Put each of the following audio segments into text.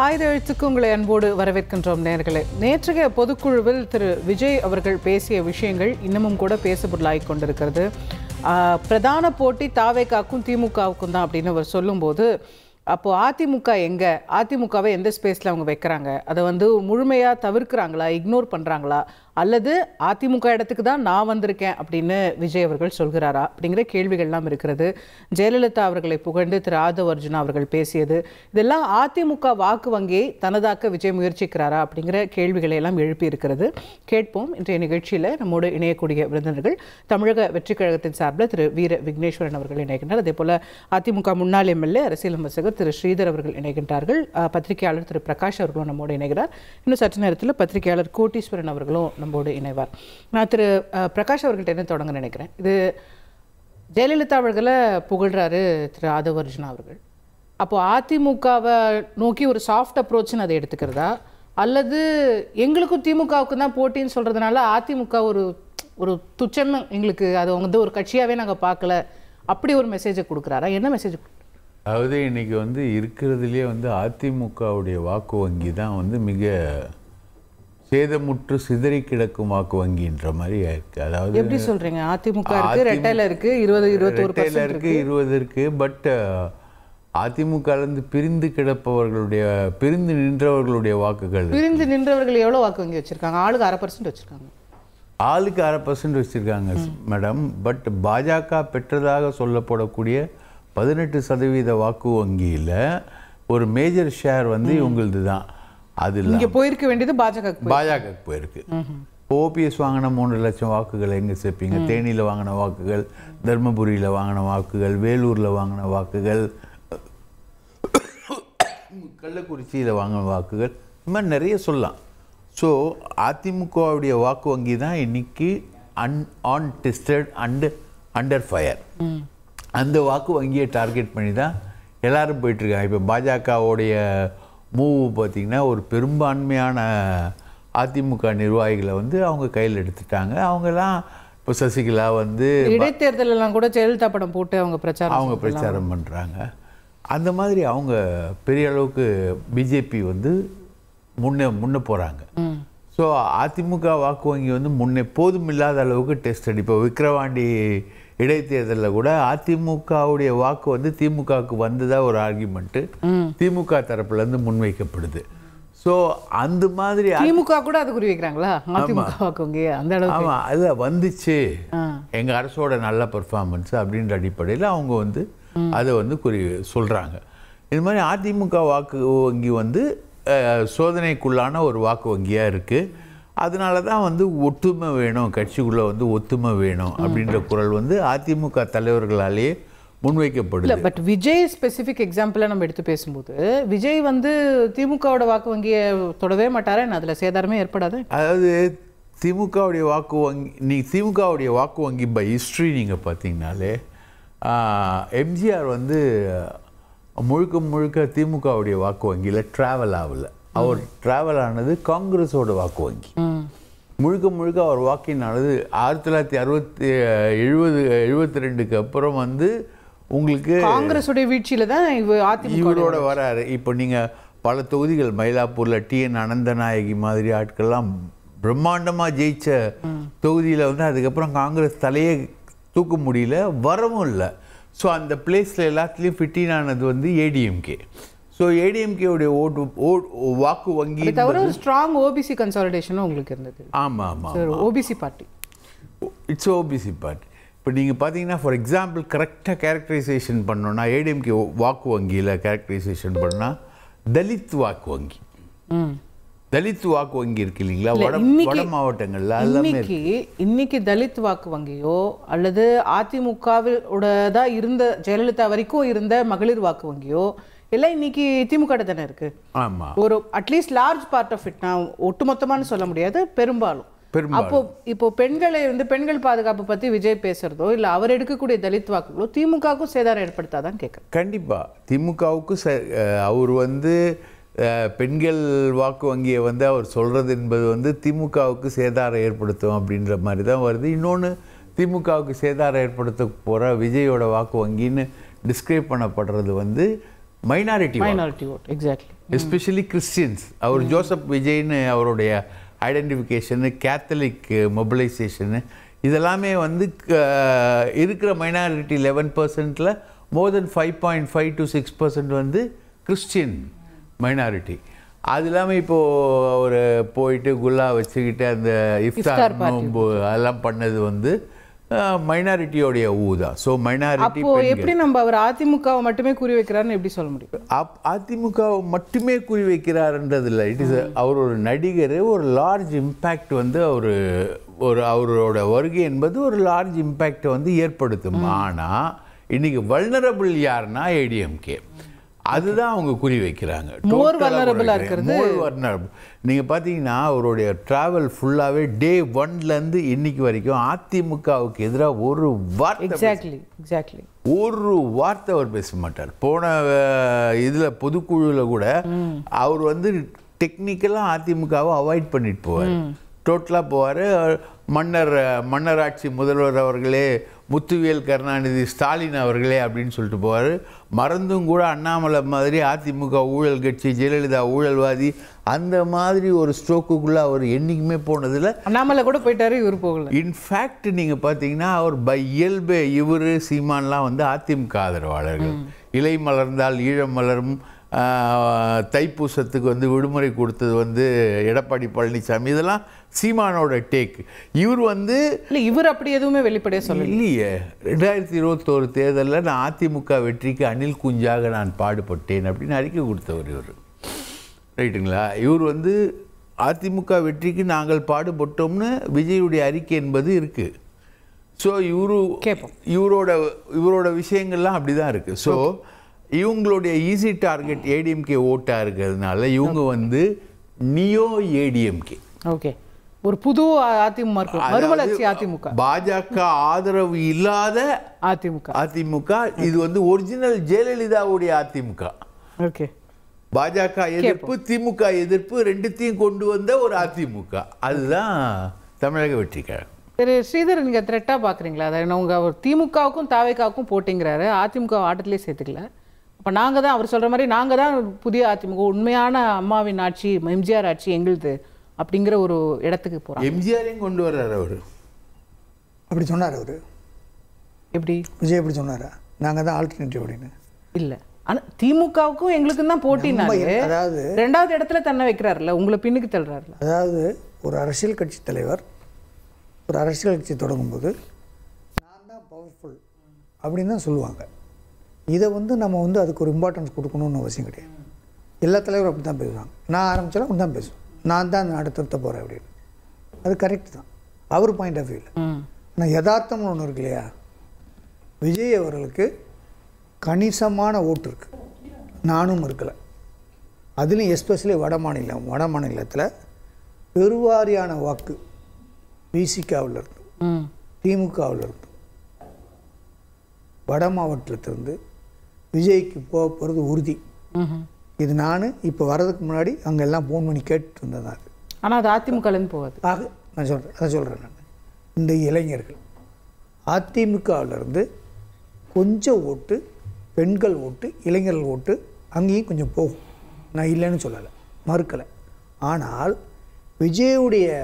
ஆயுத எழுத்துக்கு உங்களை அன்போடு வரவேற்கின்றோம் நேயர்களே. நேற்றைய பொதுக்குழுவில் திரு விஜய் அவர்கள் பேசிய விஷயங்கள் இன்னமும் கூட பேசுபொருளாகிக் கொண்டிருக்கிறது. பிரதான போட்டி தாவேகாவுக்கும் திமுகவுக்கும் தான் அப்படின்னு அவர் சொல்லும்போது, அப்போது அதிமுக எங்கே, அதிமுகவை எந்த ஸ்பேஸில் அவங்க வைக்கிறாங்க, அதை முழுமையாக தவிர்க்கிறாங்களா, இக்னோர் பண்ணுறாங்களா, அல்லது அதிமுக இடத்துக்கு தான் நான் வந்திருக்கேன் அப்படின்னு விஜய் அவர்கள் சொல்கிறாரா அப்படிங்கிற கேள்விகள்லாம் இருக்கிறது. ஜெயலலிதா அவர்களை புகழ்ந்து திரு ஆதவ் அர்ஜுனா அவர்கள் பேசியது, இதெல்லாம் அதிமுக வாக்கு வங்கியை தனதாக்க விஜய் முயற்சிக்கிறாரா அப்படிங்கிற கேள்விகளை எல்லாம் எழுப்பி இருக்கிறது. கேட்போம். இன்றைய நிகழ்ச்சியில் நம்மோடு இணையக்கூடிய விருந்தினர்கள் தமிழக வெற்றிக் கழகத்தின் சார்பில் திரு வீர விக்னேஸ்வரன் அவர்கள் இணைகின்றனர். அதே போல் அதிமுக முன்னாள் எம்எல்ஏ அரசியல் விமர்சகர் திரு ஸ்ரீதர் அவர்கள் இணைகின்றார்கள். பத்திரிகையாளர் திரு பிரகாஷ் அவர்களும் நம்மோடு இணைகிறார். இன்னும் சற்று நேரத்தில் பத்திரிகையாளர் கோட்டீஸ்வரன் அவர்களும் நம்மோடு இணைவார். நான் திரு பிரகாஷ் அவர்கள்ட்ட என்ன தொடங்க நினைக்கிறேன். இது ஜெயலலிதா அவர்களை புகழ்றாரு திரு ஆதவ் அர்ஜுனா அவர்கள். அப்போ அதிமுகவை நோக்கி ஒரு சாஃப்ட் அப்ரோச்னு அதை எடுத்துக்கிறதா, அல்லது எங்களுக்கும் திமுகவுக்கு தான் போட்டின்னு சொல்றதுனால அதிமுக ஒரு துச்சம், எங்களுக்கு அது ஒரு கட்சியாகவே நாங்கள் பார்க்கல, அப்படி ஒரு மெசேஜை கொடுக்குறாரா? என்ன மெசேஜ்? அதாவது இன்னைக்கு இருக்கிறதுலேயே அதிமுகவுடைய வாக்கு வங்கி தான் மிக சேதமுற்று சிதறி கிடக்கும் வாக்கு வங்கின்ற மாதிரி இருக்கு. அதாவது எப்படி சொல்றீங்க? அதிமுக இருக்கு, ரெட்டையில இருக்கு, 20-21% இருக்கு, 20 இருக்கு. பட் அதிமுகலேருந்து பிரிந்து நின்றவர்களுடைய வாக்குகள், பிரிந்து நின்றவர்கள் எவ்வளோ வாக்கு வங்கி வச்சிருக்காங்க? ஆளுக்கு 1/2% வச்சிருக்காங்க. ஆளுக்கு 1/2% வச்சிருக்காங்க மேடம். பட் பாஜக பெற்றதாக சொல்லப்படக்கூடிய 18% வாக்கு வங்கியில் ஒரு மேஜர் ஷேர் இவங்களது தான். அது இங்கே போயிருக்க வேண்டியது பாஜக போயிருக்கு. ஓபிஎஸ் வாங்கின 3 லட்சம் வாக்குகள் எங்கே சேர்ப்பீங்க? தேனியில் வாங்கின வாக்குகள், தர்மபுரியில் வாங்கின வாக்குகள், வேலூரில் வாங்கின வாக்குகள், கள்ளக்குறிச்சியில் வாங்கின வாக்குகள், இந்த மாதிரி நிறைய சொல்லலாம். ஸோ அதிமுகவுடைய வாக்கு வங்கி தான் இன்னைக்கு அன்டெஸ்டட் அண்ட் அண்டர் ஃபயர். அந்த வாக்கு வங்கியை டார்கெட் பண்ணி தான் எல்லாரும் போயிட்டுருக்காங்க. இப்போ பாஜகவுடைய மூவ் பார்த்திங்கன்னா ஒரு பெரும்பான்மையான அதிமுக நிர்வாகிகளை அவங்க கையில் எடுத்துட்டாங்க. அவங்கெல்லாம் இப்போ சசிகலா இடைத்தேர்தலெல்லாம் கூட ஜெயலலிதா படம் போட்டு அவங்க பிரச்சாரம் பண்ணுறாங்க. அந்த மாதிரி அவங்க பெரிய அளவுக்கு பிஜேபி முன்ன போகிறாங்க. ஸோ அதிமுக வாக்கு வங்கி முன்னே போதும் இல்லாத அளவுக்கு டெஸ்டட். இப்போ விக்கிரவாண்டி இடைத்தேர்தலில் கூட அதிமுகவுடைய வாக்கு திமுகவுக்கு வந்ததாக ஒரு ஆர்கியூமெண்ட்டு திமுக தரப்புலேருந்து முன்வைக்கப்படுது. ஸோ அந்த மாதிரி திமுக கூட அது குறி வைக்கிறாங்களா? ஆமாம், அது வந்துச்சு எங்கள் அரசோட நல்ல பெர்ஃபார்மன்ஸ் அப்படின்ற அடிப்படையில் அவங்க அதை குறி சொல்கிறாங்க. இது மாதிரி அதிமுக வாக்கு வங்கி சோதனைக்குள்ளான ஒரு வாக்கு வங்கியாக இருக்குது. அதனால தான் ஒற்றுமை வேணும், கட்சிக்குள்ளே ஒத்துமை வேணும் அப்படின்ற குரல் அதிமுக தலைவர்களாலேயே முன்வைக்கப்படுது. பட் விஜய் ஸ்பெசிஃபிக் எக்ஸாம்பிளாக நம்ம எடுத்து பேசும்போது, விஜய் திமுகவோட வாக்கு வங்கியை தொடவே மாட்டாரா? அதில் சேதாரமே ஏற்படாது. அதாவது திமுகவுடைய வாக்கு வங்கி பை ஹிஸ்ட்ரி நீங்கள் பார்த்தீங்கனாலே எம்ஜிஆர் முழுக்க திமுகவுடைய வாக்கு வங்கியில் ட்ராவல் ஆகலை. அவர் ட்ராவல் ஆனது காங்கிரஸோட வாக்கு வங்கி. முழுக்க அவர் வாக்கினானது 1972 அப்புறம் உங்களுக்கு காங்கிரஸோட வீழ்ச்சியில் தான் இவரோட வராரு. இப்போ நீங்கள் பல தொகுதிகள் மயிலாப்பூரில் டிஎன் அனந்தநாயகி மாதிரி ஆட்கள்லாம் பிரம்மாண்டமாக ஜெயிச்ச தொகுதியில் அதுக்கப்புறம் காங்கிரஸ் தலையே தூக்க முடியல, வரவும் இல்லை. ஸோ அந்த பிளேஸில் எல்லாத்துலேயும் ஃபிட்டின் ஆனது ஏடிஎம்கே. ஸோ ஏடிஎம்கேவுடைய வாக்கு வங்கி தவிர ஸ்ட்ராங் ஓபிசி கன்சாலிடேஷனும் உங்களுக்கு இருந்தது. ஆமாம், OBC party, it's OBC party. இப்போ நீங்கள் பார்த்தீங்கன்னா ஃபார் எக்ஸாம்பிள் கரெக்டாக கேரக்டரைசேஷன் பண்ணோன்னா ஏடிஎம்கே வாக்கு வங்கியில் கேரக்டரைசேஷன் பண்ணால் தலித் வாக்கு வங்கி, தலித் வாக்கு வங்கி இருக்கு இல்லைங்களா, வட மாவட்டங்களில். இன்னைக்கு தலித் வாக்கு வங்கியோ அல்லது அதிமுகவோட தான் இருந்த ஜெயலலிதா வரைக்கும் இருந்த மகளிர் வாக்கு வங்கியோ எல்லாம் இன்னைக்கு திமுக தானே இருக்கு. ஆமா, ஒரு at least large part of it, நான் ஒட்டுமொத்தமானு சொல்ல முடியாது, பெரும்பாலும். அப்போ இப்போ பெண்கள் பாதுகாப்பு பத்தி விஜய் பேசுறதோ இல்ல அவர் எடுக்கக்கூடிய தலித் வாக்குகளோ திமுகவுக்கும் சேதாரம் ஏற்படுத்தாதான் கேட்குறேன். கண்டிப்பா திமுகவுக்கு அவர் பெண்கள் வாக்கு வங்கியை அவர் சொல்றது என்பது திமுகவுக்கு சேதாரம் ஏற்படுத்தும் அப்படின்ற மாதிரி தான் வருது. இன்னொன்று, திமுகவுக்கு சேதாரம் ஏற்படுத்த போகிற விஜயோட வாக்கு வங்கின்னு டிஸ்கிரைப் பண்ணப்படுறது minority vote. Exactly. Especially Christians. அவர் ஜோசப் விஜய்னு அவருடைய ஐடென்டிஃபிகேஷனு, கேத்தலிக் மொபிலைசேஷனு, இதெல்லாமே வந்து இருக்கிற மைனாரிட்டி 11%ல் மோர் தென் 5.5 to 6% வந்து கிறிஸ்டியன் மைனாரிட்டி. அது இல்லாமல் இப்போது அவர் போயிட்டு குல்லா வச்சுக்கிட்டு அந்த இஃப்தார் நோன்பு அதெல்லாம் பண்ணது வந்து மைனாரிட்டியோடைய ஊதான். ஸோ மைனாரிட்டி எப்படி நம்ம அவர் அதிமுகவை மட்டுமே குறி வைக்கிறாருன்னு எப்படி சொல்ல முடியும்? அதிமுகவை மட்டுமே குறி வைக்கிறாருன்றது இல்லை. இட் இஸ் அவர் ஒரு நடிகர், ஒரு லார்ஜ் இம்பேக்ட் வந்து அவரோட வருகை என்பது ஒரு லார்ஜ் இம்பேக்டை வந்து ஏற்படுத்தும். ஆனால் இன்னைக்கு வல்னரபிள் யாருன்னா ஏடிஎம்கே, அதுதான் அவங்க குறி வைக்கிறாங்க. மோர் வல்னரபிளாக இருக்கிறது. நீங்கள் பார்த்தீங்கன்னா அவருடைய ட்ராவல் ஃபுல்லாகவே டே 1லேருந்து இன்னைக்கு வரைக்கும் அதிமுகவுக்கு எதிராக ஒரு வார்த்தை அவர் பேச மாட்டார். போன இதில் பொதுக்குழுவில் கூட அவர் வந்து டெக்னிக்கலாக அதிமுகவை அவாய்ட் பண்ணிட்டு போவார், டோட்டலாக போவார். மன்னராட்சி முதல்வர் அவர்களே, முத்துவேல் கருணாநிதி, ஸ்டாலின் அவர்களே அப்படின்னு சொல்லிட்டு போவார். மறந்தும் கூட அண்ணாமலை மாதிரி அதிமுக ஊழல் கட்சி, ஜெயலலிதா ஊழல்வாதி, அந்த மாதிரி ஒரு ஸ்ட்ரோக்குக்குள்ளே அவர் என்றைக்குமே போனதில்லை. அண்ணாமலை கூட போயிட்டாரு, இவர் போகல. இன்ஃபேக்ட் நீங்கள் பார்த்தீங்கன்னா அவர் பை இயல்பே இவர் சீமான்லாம் வந்து அதிமுக ஆதரவாளர்கள். இலை மலர்ந்தால் ஈழம் மலரும், தைப்பூசத்துக்கு வந்து விடுமுறை கொடுத்தது வந்து எடப்பாடி பழனிசாமி, இதெல்லாம் சீமானோட டேக். இவர் வந்து இவர் அப்படி எதுவுமே வெளிப்படையா சொல்ல இல்லையே. 2021 தேர்தலில் நான் அதிமுக வெற்றிக்கு அணில் குஞ்சாக நான் பாடுபட்டேன் அப்படின்னு அறிக்கை கொடுத்தவர் இவர், ரைட்டுங்களா? இவர் வந்து அதிமுக வெற்றிக்கு நாங்கள் பாடுபட்டோம்னு விஜயுடைய அறிக்கை என்பது இருக்குது. ஸோ இவரோட விஷயங்கள்லாம் அப்படி தான் இருக்குது. ஸோ இவங்களுடைய ஈஸி டார்கெட் ஏடிஎம்கே ஓட்டாக இருக்கிறதுனால இவங்க வந்து நியோ ஏடிஎம்கே, ஓகே, ஒரு புது அதிமுக, மறுமலர்ச்சி அதிமுக, பாஜக ஆதரவு இல்லாத அதிமுக. இது வந்து ஒரிஜினல் ஜெயலலிதாவுடைய அதிமுக. ஓகே, பாஜக எதிர்ப்பு, திமுக எதிர்ப்பு, ரெண்டுத்தையும் கொண்டு வந்த ஒரு அதிமுக. அதுதான் தமிழக வெற்றிக்காக. சரி ஸ்ரீதர், நீங்க த்ரெட்டா பாக்குறீங்களா? அதை உங்க திமுகவுக்கும் தாவேக்காவுக்கும் போட்டிங்கிறாரு, அதிமுக ஆட்டத்திலே சேர்த்துக்கல. அப்ப நாங்க தான், அவர் சொல்ற மாதிரி நாங்க தான் புதிய அதிமுக, உண்மையான அம்மாவின் ஆட்சி, எம்ஜிஆர் ஆட்சி எங்களுது அப்படிங்கிற ஒரு இடத்துக்கு போறாங்க. எம்ஜிஆரையும் கொண்டு வர்றாரு அவரு. அப்படி சொன்னார் அவரு. எப்படி விஜய் எப்படி சொன்னாரா நாங்க தான் ஆல்டர்னேட்டிவ் அப்படின்னு? இல்ல, ஆனா திமுகவுக்கும் எங்களுக்கும் தான் போட்டினாரு. அதாவது ரெண்டாவது இடத்துல தன்னை வைக்கிறாருல்ல, உங்களை பின்னுக்கு தள்ளுறாருல. அதாவது ஒரு அரசியல் கட்சி தலைவர் ஒரு அரசியல் கட்சி தொடங்கும்போது நான் தான் பவர்ஃபுல் அப்படின்னு தான் சொல்லுவாங்க. இதை வந்து நம்ம வந்து அதுக்கு ஒரு இம்பார்ட்டன்ஸ் கொடுக்கணும்னு அவசியம் கிடையாது. எல்லா தலைவரும் அப்படி தான் பேசுவாங்க. நான் ஆரம்பித்தாலும் அப்படி தான் பேசுவேன், நான் தான் நாடு திருத்த போகிறேன் அப்படின்னு. அது கரெக்ட் தான் அவர் பாயிண்ட் ஆஃப் வியூவில். ஆனால் யதார்த்தம்னு ஒன்று இருக்கு இல்லையா? விஜய் அவர்களுக்கு கணிசமான ஓட்டு இருக்குது, நானும் இருக்கலை. அதுலேயும் எஸ்பெஷலி வட மாநிலத்தில் பெருவாரியான வாக்கு விசிகாவில் இருந்து, திமுகவில் இருந்து, வட மாவட்டத்திலிருந்து விஜய்க்கு போக போகிறது உறுதி. இது நான் இப்போ வர்றதுக்கு முன்னாடி அங்கெல்லாம் ஃபோன் பண்ணி கேட்டுட்டு இருந்தேன். அது ஆனால் அது அதிமுகலேருந்து போகாது. நான் சொல்கிறேன் நான் இந்த இளைஞர்கள் அதிமுகவிலிருந்து கொஞ்சம் ஓட்டு, பெண்கள் ஓட்டு, இளைஞர்கள் ஓட்டு அங்கேயும் கொஞ்சம் போகும். நான் இல்லைன்னு சொல்லலை, மறுக்கலை. ஆனால் விஜயுடைய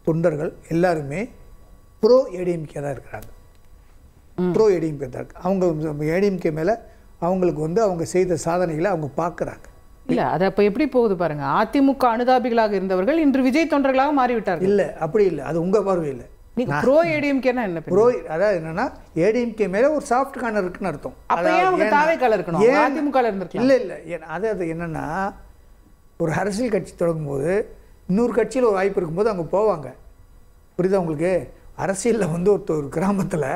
தொண்டர்கள் எல்லாருமே ப்ரோ ஏடிஎம்கே தான் இருக்கிறாங்க. ப்ரோ ஏடிஎம்கே தான் இருக்கு. அவங்க ஏடிஎம்கே மேலே அவங்களுக்கு வந்து அவங்க செய்த சாதனைகளை அவங்க பார்க்குறாங்க. இல்லை, அது அப்போ எப்படி போகுது பாருங்க. அதிமுக அனுதாபிகளாக இருந்தவர்கள் இன்று விஜய் தொண்டர்களாக மாறிவிட்டார்கள். இல்லை, அப்படி இல்லை. அது உங்கள் பார்வையில் ப்ரோ ஏடிஎம்கேனா என்ன? ப்ரோ அதாவது என்னன்னா ஏடிஎம்கே மேலே ஒரு சாஃப்ட் கார்னர் இருக்குன்னு அர்த்தம். அதிமுக இருந்திருக்கு. இல்லை இல்லை, அது என்னன்னா ஒரு அரசியல் கட்சி தொடங்கும்போது இன்னொரு கட்சியில் ஒரு வாய்ப்பு இருக்கும்போது அவங்க போவாங்க. புரியுதா உங்களுக்கு? அரசியலில் வந்து ஒரு கிராமத்தில்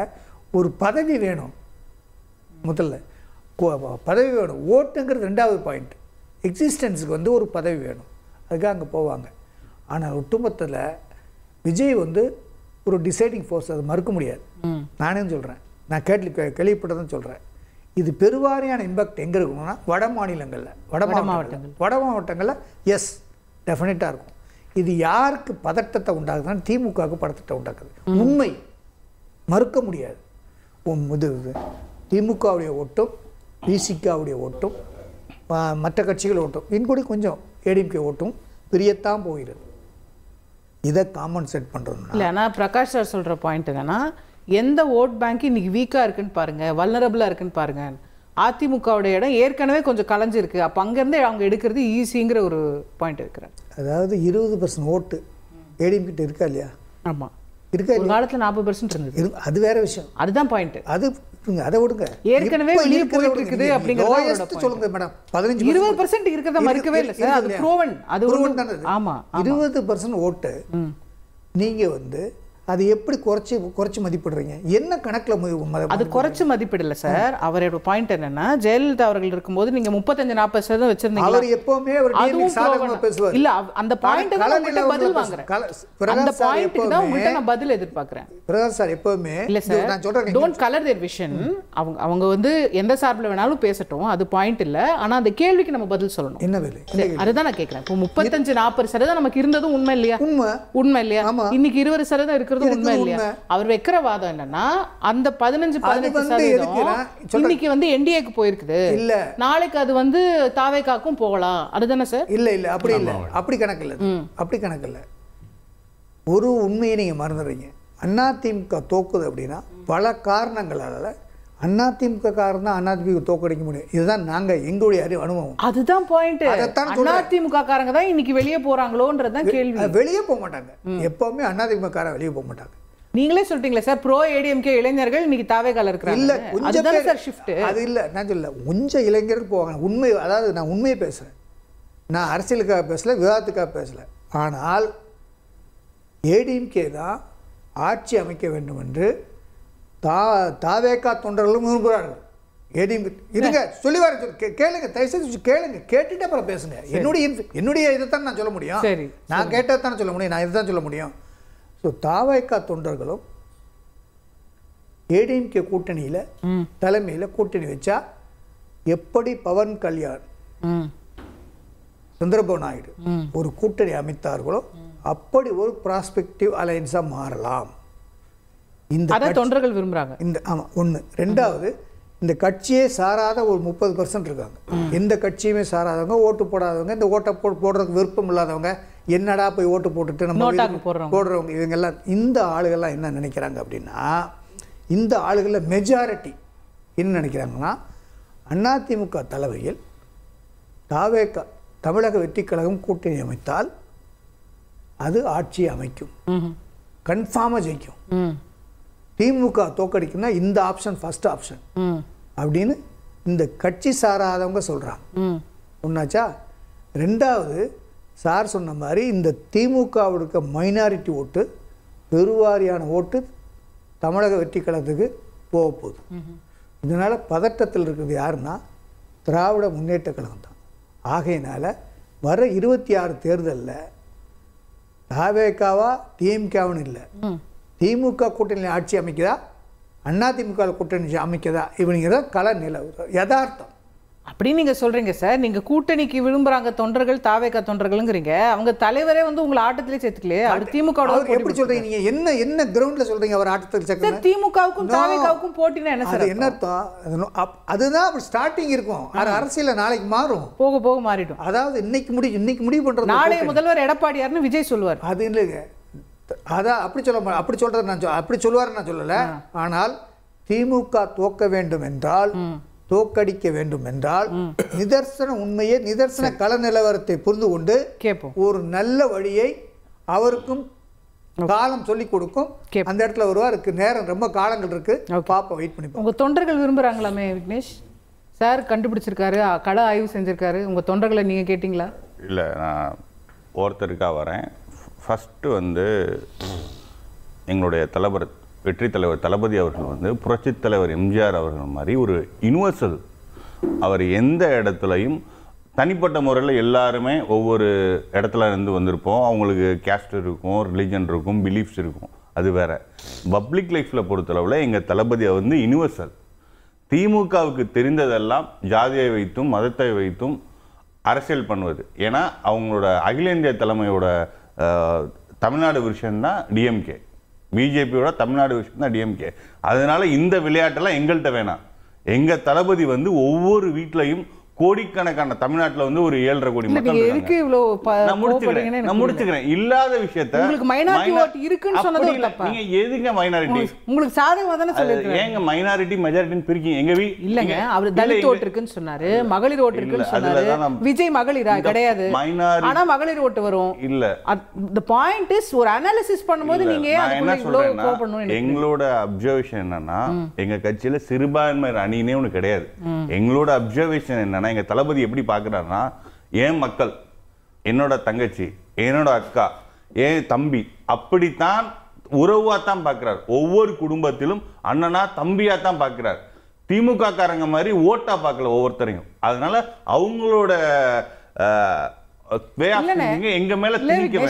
ஒரு பதவி வேணும், முதல்ல பதவி வேணும். ஓட்டுங்கிறது ரெண்டாவது பாயிண்ட். எக்ஸிஸ்டன்ஸுக்கு வந்து ஒரு பதவி வேணும், அதுக்காக அங்கே போவாங்க. ஆனால் ஒட்டுமொத்தத்தில் விஜய் வந்து ஒரு டிசைடிங் ஃபோர்ஸ், அது மறுக்க முடியாது. நானே சொல்கிறேன், நான் கேள்விப்பட்டதான் சொல்கிறேன். இது பெருவாரியான இம்பேக்ட் எங்கே இருக்கணும்னா வட மாநிலங்களில், வட மாவட்டங்களில் எஸ் டெஃபினட்டாக இருக்கும். இது யாருக்கு பதட்டத்தை உண்டாக்குதுன்னா திமுகவுக்கு பதட்டத்தை உண்டாக்குது. உண்மை மறுக்க முடியாது. இது திமுகவுடைய ஓட்டும் விசிகாவுடைய ஓட்டும் மற்ற கட்சிகள் ஓட்டும், இன்கூடி கொஞ்சம் ஏடிஎம்கே ஓட்டும் பிரியத்தான் போகிறது. இதை காம்பன்சேட் பண்ணுறோம்னா இல்லை. ஆனால் பிரகாஷ் சார் சொல்கிற பாயிண்ட் என்னன்னா, எந்த ஓட் பேங்க் இன்னைக்கு வீக்காக இருக்குன்னு பாருங்க, வல்னரபிளாக இருக்குன்னு பாருங்க. அதிமுகவுடைய இடம் ஏற்கனவே கொஞ்சம் கலைஞ்சிருக்கு, அப்போ அங்கேருந்து அவங்க எடுக்கிறது ஈஸிங்கிற ஒரு பாயிண்ட் இருக்கிறார். அதாவது 20% ஓட்டு ஏடிஎம்கிட்ட இருக்கா இல்லையா? ஆமாம், இருக்கா ஒரு காலத்தில் 40% இருந்தது. அது வேற விஷயம், அதுதான் பாயிண்ட். அது அதை விடுங்க. ஏற்கனவே வெளியே போயிட்டு இருக்குது அப்படிங்கறத சொல்லுங்க மேடம். 20% இருக்கிறத மறுக்கவே இல்லை சார், அது ப்ரூவன். அது ஆமா, 20% ஓட்டு நீங்க வந்து அது எப்படி குறைச்சு மதிப்பிடுறீங்க? என்ன கணக்குல அது குறைச்சு மதிப்பிடல சார். அவரோட பாயிண்ட் என்னன்னா, ஜெயலலிதா அவர்கள் இருக்கும்போது நீங்க 35-40% வச்சிருந்தீங்க. அவர் எப்பவுமே அவர் டிஎம்கே சாதகமா பேசுவார். இல்ல, அந்த பாயிண்ட் தான் உங்ககிட்ட பதில் வாங்குறேன். அந்த பாயிண்ட்க்கு தான் உங்ககிட்ட நான் பதில் எதிர்பார்க்கறேன். பிரகாஷ் சார் எப்பவுமே இல்ல சார், நான் சொல்றேன், டோன்ட் கலர் தேர் விஷன். அவங்க வந்து எந்த சார்பில் வேணாலும் பேசட்டும், அது பாயிண்ட் இல்ல. ஆனா அந்த கேள்விக்கு நம்ம பதில் சொல்லணும். என்ன வேலை? அதுதான் நான் கேக்குறேன். இப்போ 35-40% நமக்கு இருந்ததும் உண்மை இல்லையா? உண்மை இல்லையா? இன்னைக்கு 20% இருக்கிறது உண்மை இல்லையா? அவர் வைக்கிற வாதம் என்னன்னா, அந்த 15-18% இன்னைக்கு வந்து என்டிஏக்கு போயிருக்குது, இல்ல நாளைக்கு அது வந்து தாவேகாக்கும் போகலாம். அதுதானே சார்? இல்ல இல்ல, அப்படி இல்ல, அப்படி கணக்கு இல்ல, அப்படி கணக்கு இல்ல. ஒரு உண்மையை நீங்க மறந்துடுறீங்க. அதிமுக தோக்குது அப்படின்னா பல காரணங்களால அதிமுக காரணம் தான் அதிமுக தோக்கடிக்க முடியும். இதுதான் நாங்க எங்களுடைய அனுபவம். அதுதான் பாயிண்ட். அதிமுக காரங்க தான் இன்னைக்கு வெளியே போறாங்களோன்றதான் கேள்வி. வெளியே போக மாட்டாங்க, எப்பவுமே அதிமுக காரங்க வெளியே போக மாட்டாங்க. நீங்களே சொல்லிட்டீங்களா சார், ப்ரோ ஏடிஎம்கே இளைஞர்கள் இன்னைக்கு தாவேகால இருக்காங்க. இல்ல, அதுதான் சார் ஷிஃப்ட். அது இல்ல, நான் சொல்ல கொஞ்சம் இளைஞர்கள் போவாங்க. உண்மை, அதாவது நான் உண்மையை பேசுறேன், நான் அரசியலுக்காக பேசல, விவாதத்துக்காக பேசல. ஆனால் ஏடிஎம்கே தான் ஆட்சி அமைக்க வேண்டும் என்று தாவேகா தொண்டர்களும் விரும்புகிறார்கள். ஏடிஎம்கே இருங்க, சொல்லி வர கேளுங்க, தயவுசெய்து கேளுங்க, கேட்டுட்டு அப்புறம் பேசுங்க. என்னுடைய இதைத்தான் நான் சொல்ல முடியும், நான் கேட்டதான் சொல்ல முடியும், நான் இதுதான் சொல்ல முடியும். ஸோ தாவேகா தொண்டர்களும் ஏடிஎம்கே கூட்டணியில் தலைமையில் கூட்டணி வச்சா எப்படி பவன் கல்யாண், சந்திரபாபு நாயுடு ஒரு கூட்டணி அமைத்தார்களோ அப்படி ஒரு ப்ராஸ்பெக்டிவ் அலையன்ஸா மாறலாம். இந்த தொண்டர்கள் விரும்புறாங்க. இந்த ஆமா ஒன்று. ரெண்டாவது, இந்த கட்சியே சாராத ஒரு 30% இருக்காங்க. எந்த கட்சியுமே சாராதவங்க, ஓட்டு போடாதவங்க, இந்த ஓட்டை போடுறதுக்கு விருப்பம் இல்லாதவங்க, என்னடா போய் ஓட்டு போட்டுட்டு நம்ம போடுறவங்க, இவங்கெல்லாம் இந்த ஆளுகள்லாம் என்ன நினைக்கிறாங்க அப்படின்னா, இந்த ஆளுகளில் மெஜாரிட்டி என்ன நினைக்கிறாங்கன்னா, அதிமுக தலைமையில் தாவேகா தமிழக வெற்றி கழகம் கூட்டணி அமைத்தால் அது ஆட்சி அமைக்கும், கன்ஃபார்மாக ஜெயிக்கும். திமுக தோக்கடிக்குன்னா இந்த ஆப்ஷன் ஃபர்ஸ்ட் ஆப்ஷன் அப்படின்னு இந்த கட்சி சாராதவங்க சொல்றாங்க. ஒன்னாச்சா? ரெண்டாவது, சார் சொன்ன மாதிரி இந்த திமுகவுக்கு மைனாரிட்டி ஓட்டு, பெருவாரியான ஓட்டு தமிழக வெற்றி கழகத்துக்கு போக போகுது. இதனால பதட்டத்தில் இருக்கிறது யாருன்னா திராவிட முன்னேற்ற கழகம் தான். ஆகையினால வர 26 தேர்தலில் தாவேகாவா டிஎம்கேவுன்னு இல்லை, திமுக கூட்டணி ஆட்சி அமைக்குதா அதிமுக கூட்டணி அமைக்குதா இவனுங்கிறத கள நிலவு யதார்த்தம். அப்படி நீங்க சொல்றீங்க சார். நீங்க கூட்டணிக்கு விரும்புறாங்க தொண்டர்கள், தாவேகா தொண்டர்கள்ங்கிறீங்க. அவங்க தலைவரே வந்து உங்களை ஆட்டத்திலே சேர்த்துக்கலையே. அவர் திமுக எப்படி சொல்றீங்க நீங்க? என்ன கிரவுண்ட்ல சொல்றீங்க அவர் ஆட்டத்தில் சேர்க்க? திமுகவுக்கும் தாவேகாவுக்கும் போட்டினா என்ன சார்? என்ன அர்த்தம்? அதுதான் ஸ்டார்டிங் இருக்கும். அரசியல நாளைக்கு மாறும், போக போக மாறிடும். அதாவது இன்னைக்கு முடிவு பண்றது நாளைய முதல்வர் எடப்பாடியார்னு விஜய் சொல்லுவார். அது இல்லைங்க, அதான் அப்படி சொல்றது நான் அப்படி சொல்லுவார் நான் சொல்லல. ஆனால் திமுக தோக்க வேண்டும் என்றால், தோக்கடிக்க வேண்டும் என்றால் நிதர்சன உண்மையை, நிதர்சன கள நிலவரத்தை புரிந்து கொண்டு ஒரு நல்ல வழியை அவருக்கும் காலம் சொல்லிக் கொடுக்கும். அந்த இடத்துல வருவார். நேரம் ரொம்ப காலங்கள் இருக்கு, பாப்பா வெயிட் பண்ணி. உங்க தொண்டர்கள் விரும்புறாங்களாமே விக்னேஷ் சார்? கண்டுபிடிச்சிருக்காரு, கள ஆய்வு செஞ்சிருக்காரு. உங்க தொண்டர்களை நீங்க கேட்டீங்களா? இல்லை, நான் ஒருத்தருக்காக வரேன். ஃபஸ்ட்டு வந்து எங்களுடைய வெற்றி தலைவர் தளபதி அவர்கள் வந்து புரட்சித் தலைவர் எம்ஜிஆர் அவர்கள் மாதிரி ஒரு யுனிவர்சல். அவர் எந்த இடத்துலையும் தனிப்பட்ட முறையில் எல்லாருமே ஒவ்வொரு இடத்துல இருந்து வந்திருப்போம். அவங்களுக்கு கேஸ்ட் இருக்கும், ரிலீஜன் இருக்கும், பிலீஃப்ஸ் இருக்கும், அது வேற. பப்ளிக் லைஃப்பில் பொறுத்தளவில் எங்கள் தளபதி வந்து யுனிவர்சல். திமுகவுக்கு தெரிந்ததெல்லாம் ஜாதியை வைத்தும் மதத்தை வைத்தும் அரசியல் பண்ணுவது. ஏன்னா அவங்களோட அகில இந்திய தலைமையோட தமிழ்நாடு விஷயம் தான் டிஎம்கே, பிஜேபியோட தமிழ்நாடு விஷயம் தான் டிஎம்கே. அதனால இந்த விளையாட்டெல்லாம் எங்கள்கிட்ட வேணாம். எங்கள் தளபதி வந்து ஒவ்வொரு வீட்லையும் கோடிக்கணக்கான தமிழ்நாட்டுல வந்து ஒரு 7.5 கோடி மக்கள் நீங்க எதுக்கு இருக்காங்க. இவ்வளவு நான் முடிச்சுக்கிறேன் இல்லாத விஷயத்தை உங்களுக்கு மைனாரிட்டி ஓட் இருக்குன்னு சொன்னது அப்படி இல்ல. தப்பா? நீங்க எதுங்க மைனாரிட்டி உங்களுக்கு சாதகமா தானே சொல்லிருக்காங்க. ஏங்க மைனாரிட்டி மெஜாரிட்டின்னு பிரிக்கீங்க? எங்க இல்லங்க, அவர் தலித் ஓட்டு இருக்குன்னு சொன்னாரு, மகளிர் ஓட்டு இருக்குன்னு சொன்னாரு. விஜய் மகளிரா கிடையாது, ஆனா மகளிர் ஓட்டு வரும். இல்ல the point is ஒரு அனாலிசிஸ் பண்ணும்போது நீங்க ஏன் அதுக்குள்ள இவ்வளவு கோபப்படணும்? எங்களோட அப்சர்வேஷன் என்னன்னா, எங்க கட்சியில சிறுபான்மையர் அணினே ஒண்ணு கிடையாது. எங்களோட அப்சர்வேஷன் என்னன்னா, எங்க தளபதி எப்படி பாக்குறாருன்னா, ஏன் மக்கள், என்னோட தங்கச்சி, என்னோட அக்கா, ஏன் தம்பி, அப்படித்தான் உறவா தான் பார்க்கிறார். ஒவ்வொரு குடும்பத்திலும் அண்ணனா தம்பியா தான் பார்க்கிறார். திமுக காரங்க மாதிரி ஓட்டா பார்க்கல ஒவ்வொருத்தரையும். அதனால அவங்களோட எங்க மேல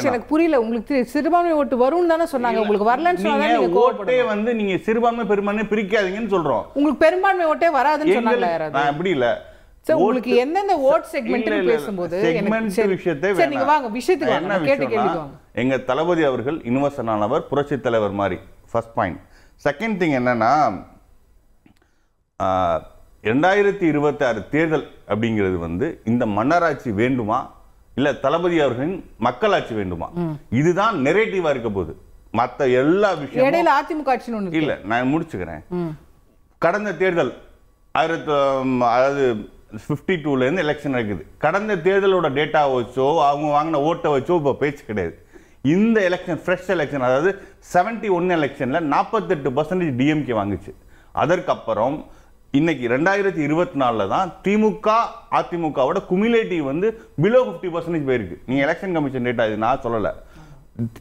எனக்கு புரியல. உங்களுக்கு சிறுபான்மை ஓட்டு வரும்னு தானே சொன்னாங்க, உங்களுக்கு வரலன்னு சொன்னாங்க. ஓட்டே வந்து நீங்க சிறுபான்மை பெரும்பான்மை பிரிக்காதீங்கன்னு சொல்றோம். உங்களுக்கு பெரும்பான்மை ஓட்டே வராதுன்னு சொன்னாங்க யாராவது? நான் அப்படி இல்ல. உங்களுக்கு எந்தெந்த ஓட் செக்மென்ட்னு பேசும்போது நீங்க வாங்க விஷயத்துக்கு வாங்க, கேட்டு கேள்விக்கு வாங்க. எங்க தளபதி அவர்கள் யுனிவர்சலானவர், புரட்சி தலைவர் மாதிரி. First point. செகண்ட் திங் என்னன்னா, 2026 தேர்தல் அப்படிங்கிறது வந்து இந்த மன்னராட்சி வேண்டுமா இல்ல தளபதி அவர்களின் மக்களாட்சி வேண்டுமா, இதுதான் நெரேட்டிவா இருக்க போகுது. மத்த எல்லா விஷயம் இடையில அதிமுக ஆட்சி ஒண்ணு இல்ல. நான் முடிச்சுக்கிறேன். கடந்த தேர்தல் அதாவது 52ல இருந்து எலெக்ஷன் நடக்குது. கடந்த தேர்தலோட டேட்டா வச்சோ அவங்க வாங்கின ஓட்டை வச்சோ இப்போ பேச்சு கிடையாது. இந்த எலெக்ஷன் ஃப்ரெஷ் எலெக்ஷன், அதாவது 71 எலெக்ஷன்ல 48% டிஎம்கே வாங்குச்சு. அதற்கப்புறம் இன்னைக்கு 2024 தான் திமுக அதிமுகவோட குமுலேட்டிவ் வந்து பிலோ 50% போயிருக்கு. நீங்க எலெக்ஷன் கமிஷன் டேட்டா, இது நான் சொல்லல.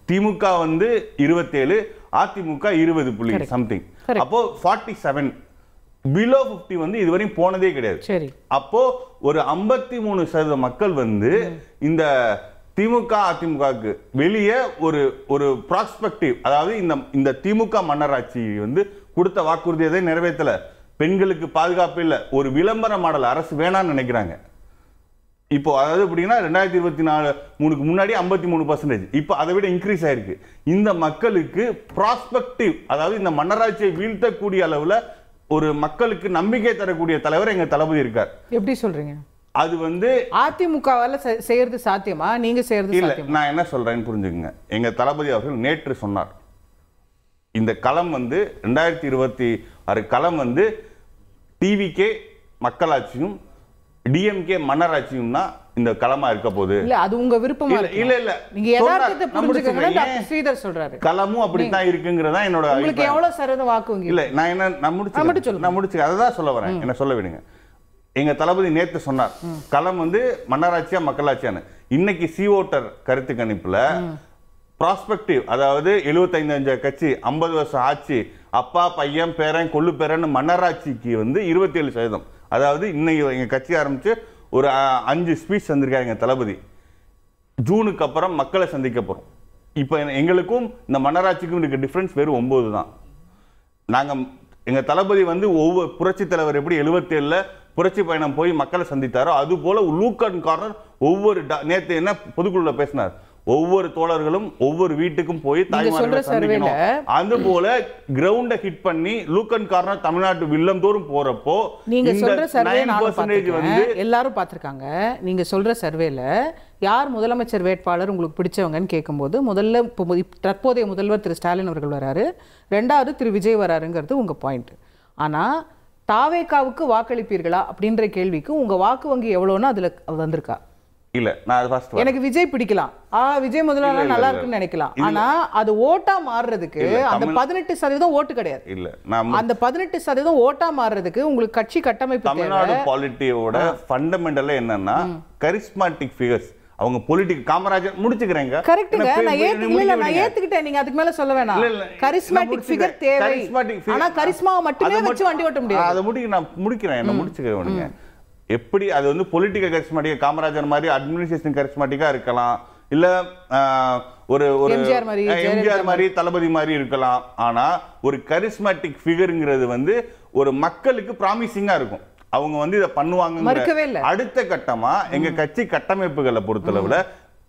திமுக வந்து 27, அதிமுக 20 சம்திங். அப்போ 47 பிலோ 50 வந்து இதுவரையும் போனதே கிடையாது. சரி. அப்போ ஒரு 53% மக்கள் வந்து இந்த திமுக அதிமுகவுக்கு வெளியே ஒரு ப்ராஸ்பெக்டிவ், அதாவது இந்த திமுக மன்னராட்சி வந்து கொடுத்த வாக்குறுதியை நிறைவேற்றல. பெண்களுக்கு பாதுகாப்பு இல்ல, ஒரு விளம்பர மாடல் அரசு வேணாம்னு நினைக்கிறாங்க. இப்போ அதாவது எப்படின்னா 2024 முன்னாடி 53%, இப்போ அதை விட இன்க்ரீஸ் ஆயிருக்கு. இந்த மக்களுக்கு ப்ராஸ்பெக்டிவ், அதாவது இந்த மன்னராட்சியை வீழ்த்தக்கூடிய அளவுல ஒரு மக்களுக்கு நம்பிக்கை தரக்கூடிய தலைவர் எங்க தளபதி இருக்கார். எப்படி சொல்றீங்க? அது வந்து அதிமுகவால செய்யறது சாத்தியமா, நீங்க செய்யறது இல்ல? நான் என்ன சொல்றேன்னு புரிஞ்சுக்கங்க. எங்க தளபதி அவர்கள் நேற்று சொன்னார், இந்த களம் வந்து 2026 களம் வந்து டிவிகே மக்களாட்சியும் டிஎம்கே மன்னராட்சியும் தான் இந்த களமா இருக்க போகுது. இல்ல அது உங்க விருப்பமா? இல்ல இல்ல, நீங்க யதார்த்தத்தை புரிஞ்சுக்கங்க. டாக்டர் ஸ்ரீதர் சொல்றாரு களமும் அப்படித்தான் இருக்குங்கிறதா என்னோட. உங்களுக்கு எவ்வளவு சதவீதம் வாக்கு வங்கி? இல்ல நான் முடிச்சு அதான் சொல்ல வரேன். என்ன சொல்ல விடுங்க. எங்க தளபதி நேத்து சொன்னார், களம் வந்து மன்னராட்சியா மக்களாட்சியான்னு. இன்னைக்கு சி ஓட்டர் கருத்து கணிப்புல ப்ராஸ்பெக்டிவ், அதாவது 75 கட்சி, 50 வருஷம் ஆட்சி, அப்பா பையன் பேரன் கொள்ளு பேரன் மன்னராட்சிக்கு வந்து 27%. அதாவது இன்னைக்கு எங்க கட்சி ஆரம்பிச்சு ஒரு 5 ஸ்பீச் வந்திருக்காரு எங்க தளபதி. ஜூனுக்கு அப்புறம் மக்களை சந்திக்க போறோம். இப்போ எங்களுக்கும் இந்த மன்னராட்சிக்கும் இருக்க டிஃபரன்ஸ் வெறும் 9 தான். நாங்க எங்க தளபதி வந்து ஒவ்வொரு புரட்சி தலைவர் எப்படி 77ல புரட்சி பயணம் போய் மக்களை சந்தித்தாரோ, அது போல லூக் அண்ட் கார்னர் ஒவ்வொரு நேத்து என்ன பொதுக்குழுல பேசினார், ஒவ்வொரு தோழர்களும் ஒவ்வொரு வீட்டுக்கும் போய் தாய்மார்களை சந்திக்கணும். அது போல கிரவுண்ட ஹிட் பண்ணி லூக் அண்ட் கார்னர் தமிழ்நாட்டு வில்லம் தோறும் போறப்போ நீங்க சொல்ற சர்வே வந்து எல்லாரும் பார்த்திருக்காங்க. நீங்க சொல்ற சர்வேல யார் முதலமைச்சர் வேட்பாளர் உங்களுக்கு பிடிச்சவங்கன்னு கேட்கும்போது முதல்ல தற்போதைய முதல்வர் திரு ஸ்டாலின் அவர்கள் வராரு, ரெண்டாவது திரு விஜய் வராருங்கிறது உங்க பாயிண்ட். ஆனா தாவேகாவுக்கு வாக்களிப்பீர்களா அப்படின்ற கேள்விக்கு உங்க வாக்கு வங்கி எவ்வளவுன்னு அதுல வந்திருக்கா? இல்ல, நான் ஃபர்ஸ்ட் எனக்கு விஜய் பிடிக்கலாம், விஜய் முதல்ல நல்லா இருக்குன்னு நினைக்கலாம். ஆனா அது ஓட்டா மாறுறதுக்கு அந்த 18% ஓட்டு கிடையாது. இல்ல, அந்த 18% ஓட்டா மாறுறதுக்கு உங்களுக்கு கட்சி கட்டமைப்பு தமிழ்நாடு பாலிட்டியோட ஃபண்டமெண்டல் என்னன்னா கரிஸ்மாட்டிக் ஃபிகர்ஸ். அவங்க பொலிட்டிக் காமராஜர் முடிச்சுக்கிறேங்க. கரெக்ட்டுங்க, நான் ஏத்துக்கிட்டேன். நீங்க அதுக்கு மேல சொல்ல வேணாம். கரிஸ்மாட்டிக் ஃபிகர் தேவை, ஆனா கரிஸ்மாவை மட்டுமே வச்சு வண்டி ஓட்ட முடியாது. அதை நான் முடிக்கிறேன். என்ன முடிச்சுக்கிறேன். எப்படி அது வந்து பொலிட்டிக்கல் கரிஸ்மாட்டிக் காமராஜர் மாதிரி அட்மினிஸ்ட்ரேஷன் கரிஸ்மாட்டிக்கா இருக்கலாம், இல்ல ஒரு எம்ஜிஆர் மாதிரி தளபதி மாதிரி இருக்கலாம். ஆனா ஒரு கரிஸ்மாட்டிக் ஃபிகர்ங்கிறது வந்து ஒரு மக்களுக்கு ப்ராமிசிங்கா இருக்கும். அவங்க வந்து இதை பண்ணுவாங்க. அடுத்த கட்டமா எங்க கட்சி கட்டமைப்புகளை பொறுத்தளவுல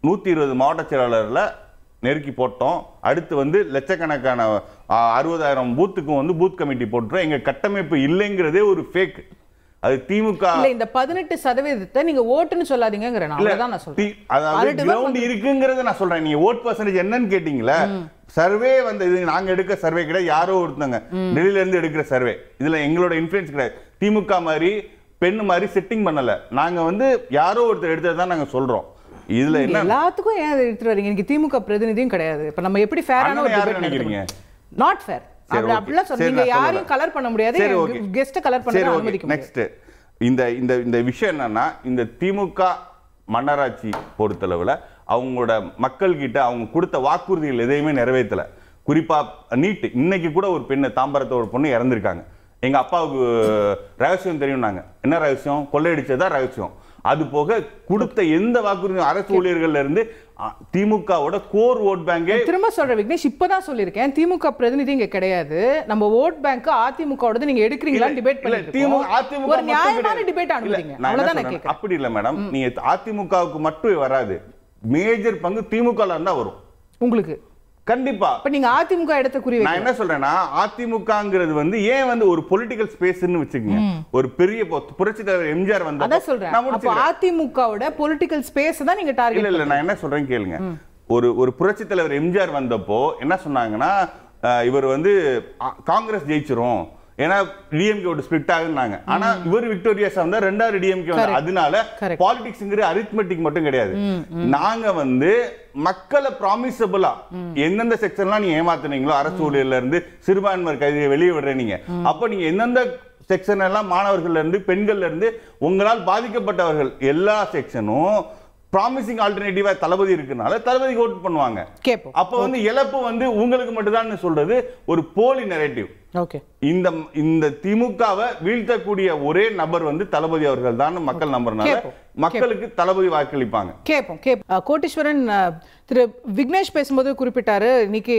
120 மாவட்ட செயலாளர்ல நெருக்கி போட்டோம். அடுத்து வந்து லட்சக்கணக்கான 60,000 பூத்துக்கும் வந்து பூத் கமிட்டி போட்டுரும். எங்க கட்டமைப்பு இல்லைங்கிறதே ஒரு ஃபேக். அது திமுக இல்ல இந்த 18% நீங்க ஓட்டுன்னு சொல்லாதீங்கங்கறேன் அவ்வளவுதான் நான் சொல்றேன். அதாவது கிரவுண்ட் இருக்குங்கறத நான் சொல்றேன். நீங்க ஓட் பெர்சன்டேஜ் என்னன்னு கேட்டீங்களா? சர்வே வந்து இது நாங்க எடுக்க சர்வே கிடையாது, யாரோ ஒருத்தங்க டெல்லியில இருந்து எடுக்கிற சர்வே. இதுல எங்களோட இன்ஃப்ளூயன்ஸ் கிடையாது. திமுக மாதிரி பெண் மாதிரி செட்டிங் பண்ணல. நாங்க வந்து யாரோ ஒருத்தர் எடுத்ததான் நாங்க சொல்றோம். இதுல என்ன எல்லாத்துக்கும் ஏன் எடுத்துட்டு வரீங்க? இன்னைக்கு திமுக பிரதிநிதியும் கிடையாது. இப்ப நம்ம எப்படி ஃபேரான ஒரு டிபேட் நினைக்கிறீங்க? Not fair. அப்படிலாம் சொன்னீங்க. யாரையும் கலர் பண்ண மக்களுக்கு கெஸ்ட் கலர் பண்ண அனுமதிக்க முடியாது. நெக்ஸ்ட் இந்த விஷயம் என்னன்னா, இந்த திமுக மன்னராட்சி பொறுத்தளவுல அவங்களோட மக்கள் கிட்ட அவங்க கொடுத்த வாக்குறுதிகள் எதையுமே நிறைவேற்றல. குறிப்பா நீட், இன்னைக்கு கூட ஒரு பெண்ணு தாம்பரத்தோட பொண்ணு இறந்திருக்காங்க. எங்க அப்பாவுக்கு ரகசியம் தெரியும்னாங்க. என்ன ரகசியம்? கொள்ளையடிச்சதா ரகசியம். அது போக கொடுத்த எந்த வாக்குறுதியும் அரசு ஊழியர்கள்ல இருந்து திமுகவோட கோர் ஓட் பேங்கே. திரும்ப சொல்ற விக்னேஷ், இப்பதான் சொல்லியிருக்கேன், திமுக பிரதிநிதி இங்க கிடையாது. நம்ம ஓட் பேங்க் அதிமுகவோட நீங்க எடுக்கிறீங்களா டிபேட் பண்ணிட்டு ஒரு நியாயமான டிபேட் அனுமதிங்க. அவ்வளவுதான் நான் கேக்குறேன். அப்படி இல்ல மேடம், நீங்க அதிமுகவுக்கு மட்டும் வராது, மேஜர் பங்கு திமுகல இருந்தா வரும் உங்களுக்கு கண்டிப்பா. இப்ப நீங்க அதிமுக எடுத்த குறி நான் என்ன சொல்றேன்னா, அதிமுகங்கிறது வந்து ஏன் வந்து ஒரு பொலிட்டிக்கல் ஸ்பேஸ்னு வச்சுக்கோங்க. ஒரு பெரிய புரட்சி தலைவர் எம்ஜிஆர் வந்தா அத சொல்றேன். அப்ப அதிமுகவோட பொலிட்டிக்கல் ஸ்பேஸ் தான் நீங்க டார்கெட். இல்ல நான் என்ன சொல்றேன் கேளுங்க. ஒரு புரட்சி தலைவர் எம்ஜிஆர் வந்தப்போ என்ன சொன்னாங்கன்னா, இவர் வந்து காங்கிரஸ் ஜெயிச்சிரும், ஏன்னா டிஎம்கே ஸ்பிளிட் ஆகுனாங்க. ஆனா இவர் விக்டோரியஸா வந்தா ரெண்டாவது டிஎம்கே வந்து. அதனால பாலிடிக்ஸ்ங்கிற அரித்மெட்டிக் மட்டும் கிடையாது. நாங்க வந்து மக்களை ப்ராமிசபிளா எந்தெந்த செக்ஷன்லாம் நீங்க ஏமாத்துனீங்களோ, அரசு ஊழியர்ல இருந்து சிறுபான்மையர் கைதியை வெளியே விடுறீங்க, அப்ப நீங்க எந்தெந்த செக்ஷன் எல்லாம் மாணவர்கள்ல இருந்து பெண்கள்ல இருந்து உங்களால் பாதிக்கப்பட்டவர்கள் எல்லா செக்ஷனும் ப்ராமிசிங் ஆல்டர்னேட்டிவா தளபதி இருக்குனால தளபதி ஓட் பண்ணுவாங்க. அப்ப வந்து இழப்பு வந்து உங்களுக்கு மட்டும் தான் சொல்றது ஒரு போலி நரேட்டிவ். இந்த திமுகவை வீழ்த்தக்கூடிய ஒரே நபர் வந்து தளபதி அவர்கள் தான் மக்கள் நம்புறனால மக்களுக்கு தளபதி வாக்களிப்பாங்க. கோட்டீஸ்வரன் திரு விக்னேஷ் பேசும்போது குறிப்பிட்டாரு, இன்னைக்கு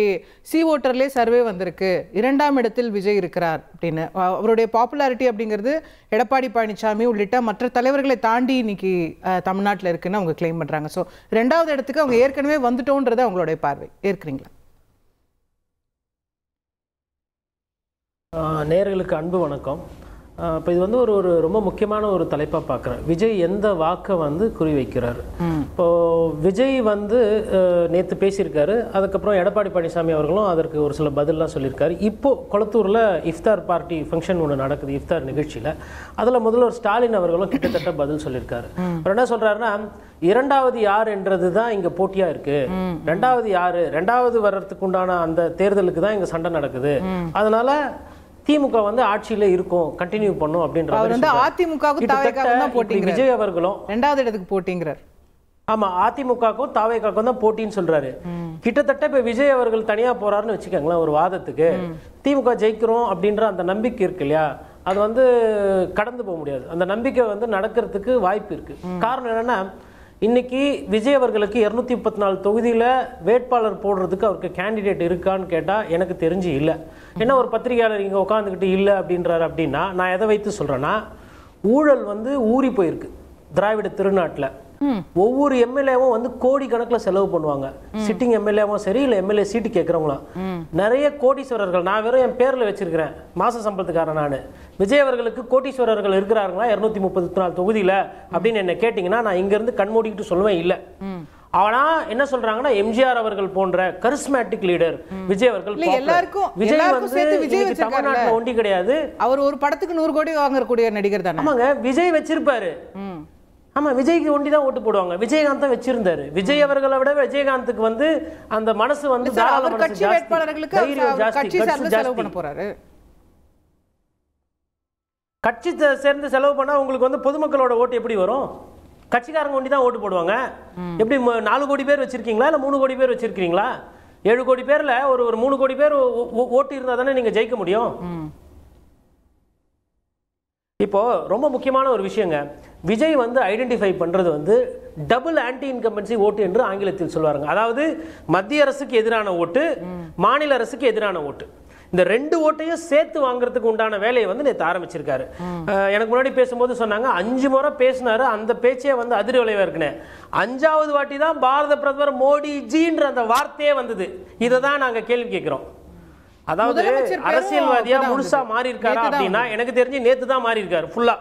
சி ஓட்டர்லே சர்வே வந்திருக்கு, 2ஆம் இடத்தில் விஜய் இருக்கிறார் அப்படின்னு. அவருடைய பாப்புலாரிட்டி அப்படிங்கிறது எடப்பாடி பழனிசாமி உள்ளிட்ட மற்ற தலைவர்களை தாண்டி இன்னைக்கு தமிழ்நாட்டில் இருக்குன்னு அவங்க கிளைம் பண்றாங்க. ஸோ 2ஆவது இடத்துக்கு அவங்க ஏற்கனவே வந்துட்டோன்றது அவங்களுடைய பார்வை. ஏற்கிறீங்களா? நேயர்களுக்கு அன்பு வணக்கம். இப்போ இது வந்து ஒரு ரொம்ப முக்கியமான ஒரு தலைப்பாக பார்க்குறேன். விஜய் எந்த வாக்கை வந்து குறிவைக்கிறார். இப்போது விஜய் வந்து நேற்று பேசியிருக்காரு, அதுக்கப்புறம் எடப்பாடி பழனிசாமி அவர்களும் அதற்கு ஒரு சில பதிலெலாம் சொல்லியிருக்காரு. இப்போது கொளத்தூரில் இஃப்தார் பார்ட்டி ஃபங்க்ஷன் ஒன்று நடக்குது, இஃப்தார் நிகழ்ச்சியில். அதில் முதல்வர் ஸ்டாலின் அவர்களும் கிட்டத்தட்ட பதில் சொல்லியிருக்காரு. அவர் என்ன சொல்கிறாருன்னா, 2வது யார் என்றது தான் இங்கே போட்டியாக இருக்குது, 2வது யார், 2வது வர்றதுக்கு உண்டான அந்த தேர்தலுக்கு தான் இங்கே சண்டை நடக்குது, அதனால் திமுக வந்து ஆட்சியில இருக்கும், கண்டினியூ பண்ணும் அப்படின்றது. அதிமுக விஜய் அவர்களும் 2வது இடத்துக்கு போட்டிங்கிறார். ஆமா, அதிமுகவுக்கும் தாவேக்காக்கும் தான் போட்டின்னு சொல்றாரு. கிட்டத்தட்ட இப்ப விஜய் அவர்கள் தனியா போறாருன்னு வச்சுக்கோங்களேன் ஒரு வாதத்துக்கு, திமுக ஜெயிக்கிறோம் அப்படின்ற அந்த நம்பிக்கை இருக்கு இல்லையா, அது வந்து கடந்து போக முடியாது. அந்த நம்பிக்கை வந்து நடக்கிறதுக்கு வாய்ப்பு இருக்கு. காரணம் என்னன்னா, இன்னைக்கு விஜய் அவர்களுக்கு 234 தொகுதியில் வேட்பாளர் போடுறதுக்கு அவருக்கு கேண்டிடேட் இருக்கான்னு கேட்டால் எனக்கு தெரிஞ்சு இல்லை. என்ன ஒரு பத்திரிகையாளர் இங்கே உட்காந்துக்கிட்டு இல்லை அப்படின்றாரு அப்படின்னா, நான் எதை வைத்து சொல்கிறேன்னா, ஊழல் வந்து ஊறி போயிருக்கு திராவிட திருநாட்டில். ஒவ்வொரு எம்எல்ஏவும் வந்து கோடி கணக்கில் செலவு பண்ணுவாங்க. சிட்டிங் எம்எல்ஏவும் சரி, இல்லை எம்எல்ஏ சீட்டு கேட்குறவங்களாம் நிறைய கோடீஸ்வரர்கள். நான் வெறும் என் பேரில் வச்சிருக்கிறேன், மாச சம்பளத்துக்காரன் நான். விஜய் அவர்களுக்கு கோட்டீஸ்வரர்கள் இருக்கிறார்களா 234 தொகுதியில் அப்படின்னு என்ன கேட்டிங்கன்னா, நான் இங்கேருந்து கண்மூடிக்கிட்டு சொல்லுவேன் இல்லை. ஆனா என்ன சொல்றாங்கன்னா, எம்ஜிஆர் அவர்கள் போன்ற கரிஸ்மேட்டிக் லீடர் விஜய் அவர்கள். விஜய் வந்து தமிழ்நாட்டில் ஒண்டி கிடையாது, அவர் ஒரு படத்துக்கு 100 கோடி வாங்கக்கூடிய நடிகர் தானே. ஆமாங்க, விஜய் வச்சிருப்பாரு. ஆமா, விஜய்க்கு ஒண்டி தான் ஓட்டு போடுவாங்க. விஜயகாந்த் தான் வச்சிருந்தாரு. விஜய் அவர்களை விட விஜயகாந்துக்கு வந்து அந்த மனசு வந்து கட்சி வேட்பாளர்களுக்கு கட்சி சேர்ந்து செலவு பண்ணா உங்களுக்கு வந்து பொதுமக்களோட ஓட்டு எப்படி வரும்? கட்சிக்காரங்க ஒண்டி தான் ஓட்டு போடுவாங்க. எப்படி 4 கோடி பேர் வச்சிருக்கீங்களா இல்ல 3 கோடி பேர் வச்சிருக்கீங்களா? 7 கோடி பேர்ல ஒரு 3 கோடி பேர் ஓட்டு இருந்தா தானே நீங்க ஜெயிக்க முடியும். இப்போ ரொம்ப முக்கியமான ஒரு விஷயங்க, விஜய் வந்து ஐடென்டிஃபை பண்றது வந்து டபுள் ஆன்டி இன்கம்பன்சி ஓட்டு என்று ஆங்கிலத்தில் சொல்வாங்க. அதாவது மத்திய அரசுக்கு எதிரான ஓட்டு, மாநில அரசுக்கு எதிரான ஓட்டு, இந்த 2 ஓட்டையும் சேர்த்து வாங்குறதுக்கு உண்டான வேலையை வந்து நேற்று ஆரம்பிச்சிருக்காரு. எனக்கு முன்னாடி பேசும்போது சொன்னாங்க 5 முறை பேசினாரு, அந்த பேச்சே வந்து அதிர் விளைவா இருக்குன்னு. 5வது வாட்டி தான் பாரத பிரதமர் மோடி ஜின்ற அந்த வார்த்தையே வந்தது. இதை தான் நாங்க கேள்வி கேட்கிறோம். அதாவது அரசியல்வாதியா முழுசா மாறி இருக்காரா அப்படின்னா எனக்கு தெரிஞ்சு நேத்து தான் மாறி இருக்காரு ஃபுல்லா.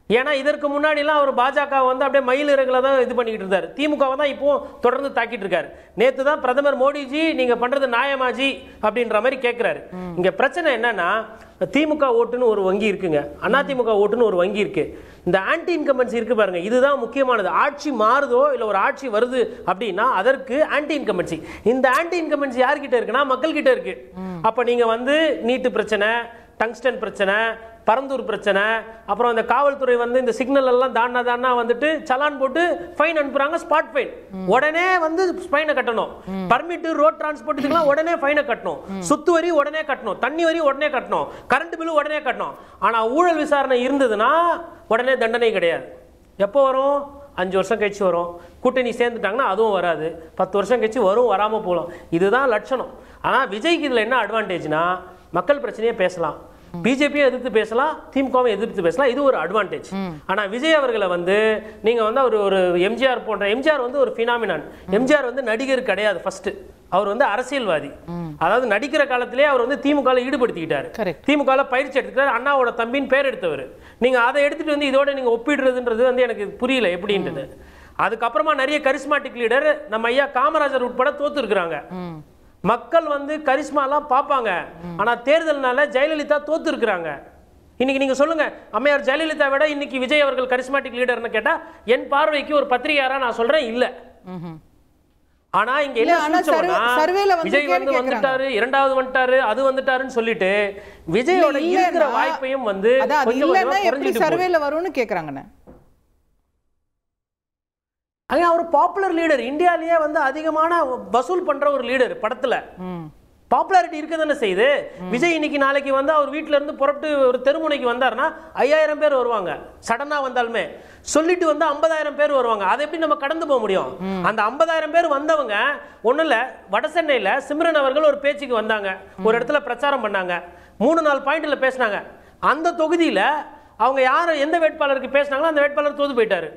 ஏன்னா இதற்கு முன்னாடிலாம் அவர் பாஜக வந்து அப்படியே மயில் இறகுல தான் இது பண்ணிக்கிட்டு இருந்தார். திமுகவை தான் இப்போ தொடர்ந்து தாக்கிட்டு இருக்காரு. நேத்து தான் பிரதமர் மோடிஜி நீங்க பண்றது நியாயமாஜி அப்படின்ற மாதிரி கேட்கிறாரு. இங்க பிரச்சனை என்னன்னா, திமுக ஓட்டுன்னு ஒரு வங்கி இருக்குங்க, அதிமுக ஓட்டுன்னு ஒரு வங்கி இருக்கு. இந்த ஆன்டி இன்கம்பன்சி இருக்கு பாருங்க, இதுதான் முக்கியமானது. ஆட்சி மாறுதோ இல்ல ஒரு ஆட்சி வருது அப்படின்னா அதற்கு ஆன்டி இன்கம்பன்சி. இந்த ஆன்டி இன்கம்பன்சி யார்கிட்ட இருக்குன்னா மக்கள் கிட்ட இருக்கு. அப்ப நீங்க வந்து நீட்டு பிரச்சனை, டங்ஸ்டன் பிரச்சனை, பரந்தூர் பிரச்சனை, அப்புறம் இந்த காவல்துறை வந்து இந்த சிக்னல் எல்லாம் தாண்டா வந்துட்டு சலான் போட்டு ஃபைன் அனுப்புறாங்க, ஸ்பாட் ஃபைன். உடனே வந்து ஃபைனை கட்டணும். பர்மிட், ரோட் டிரான்ஸ்போர்ட் இதுக்கெல்லாம் உடனே ஃபைனை கட்டணும். சொத்து வரி உடனே கட்டணும், தண்ணி வரி உடனே கட்டணும், கரண்ட் பில் உடனே கட்டணும். ஆனா ஊழல் விசாரணை இருந்ததுன்னா உடனே தண்டனை கிடையாது. எப்போ வரும்? 5 வருஷம் கழிச்சு வரும். கூட்டணி சேர்ந்துட்டாங்கன்னா அதுவும் வராது. 10 வருஷம் கழிச்சு வரும், வராம போகலாம். இதுதான் லட்சணம். ஆனா விஜய்க்கு இதுல என்ன அட்வான்டேஜ்னா, மக்கள் பிரச்சனையே பேசலாம், பிஜேபியை எதிர்த்து பேசலாம், திமுகவை எதிர்த்து பேசலாம். இது ஒரு அட்வான்டேஜ். ஆனா விஜய் அவர்களை வந்து நீங்க வந்து ஒரு எம்ஜிஆர் போன்ற, எம்ஜிஆர் வந்து ஒரு பினாமினான். எம்ஜிஆர் வந்து நடிகர் கிடையாது. ஃபர்ஸ்ட் அவர் வந்து அரசியல்வாதி. அதாவது நடிக்கிற காலத்திலே அவர் வந்து திமுக ஈடுபடுத்திக்கிட்டாரு. திமுக பயிற்சி எடுத்துக்கிட்டாரு. அண்ணாவோட தம்பின்னு பேர் எடுத்தவர். நீங்க அதை எடுத்துட்டு வந்து இதோட நீங்க ஒப்பிடுறதுன்றது வந்து எனக்கு புரியல எப்படின்றது. அதுக்கப்புறமா நிறைய கரிஸ்மாட்டிக் லீடர் நம்ம ஐயா காமராஜர் உட்பட தோத்து இருக்கிறாங்க. மக்கள் வந்து கரிஸ்மாலாம் பார்ப்பாங்க. ஆனா தேர்தல்னால ஜெயலலிதா தோத்து இருக்கிறாங்க. இன்னைக்கு நீங்க சொல்லுங்க, அம்மையார் ஜெயலலிதா விட இன்னைக்கு விஜய் அவர்கள் கரிஸ்மாட்டிக் லீடர்னு கேட்டா என் பார்வைக்கு ஒரு பத்திரிகையாரா நான் சொல்றேன் இல்ல. ஆனா இங்க விஜய் வந்து வந்துட்டாரு, இரண்டாவது வந்துட்டாரு, அது வந்துட்டாருன்னு சொல்லிட்டு விஜயோட இருக்கிற வாய்ப்பையும் வந்து சர்வேல வரும்னு கேக்குறாங்கண்ணே. அவர் பாப்புலர் லீடர், இந்தியாலேயே வந்து அதிகமான வசூல் பண்ற ஒரு லீடர். படத்துல பாப்புலாரிட்டி இருக்க தானே செய்யுது. விஜய் இன்னைக்கு நாளைக்கு வந்து அவர் வீட்டுல இருந்து புறப்பட்டு ஒரு தெருமுனைக்கு வந்தாருன்னா 5000 பேர் வருவாங்க. சடனா வந்தாலுமே சொல்லிட்டு வந்து 50000 பேர் வருவாங்க. அதை எப்படி நம்ம கடந்து போக முடியும்? அந்த 50000 பேர் வந்தவங்க ஒண்ணு இல்ல, வட சென்னையில சிம்ரன் அவர்கள் ஒரு பேச்சுக்கு வந்தாங்க, ஒரு இடத்துல பிரச்சாரம் பண்ணாங்க, 3-4 பாயிண்ட்ல பேசினாங்க. அந்த தொகுதியில அவங்க யார் எந்த வேட்பாளருக்கு பேசினாங்களோ அந்த வேட்பாளர் தோத்து போயிட்டாரு.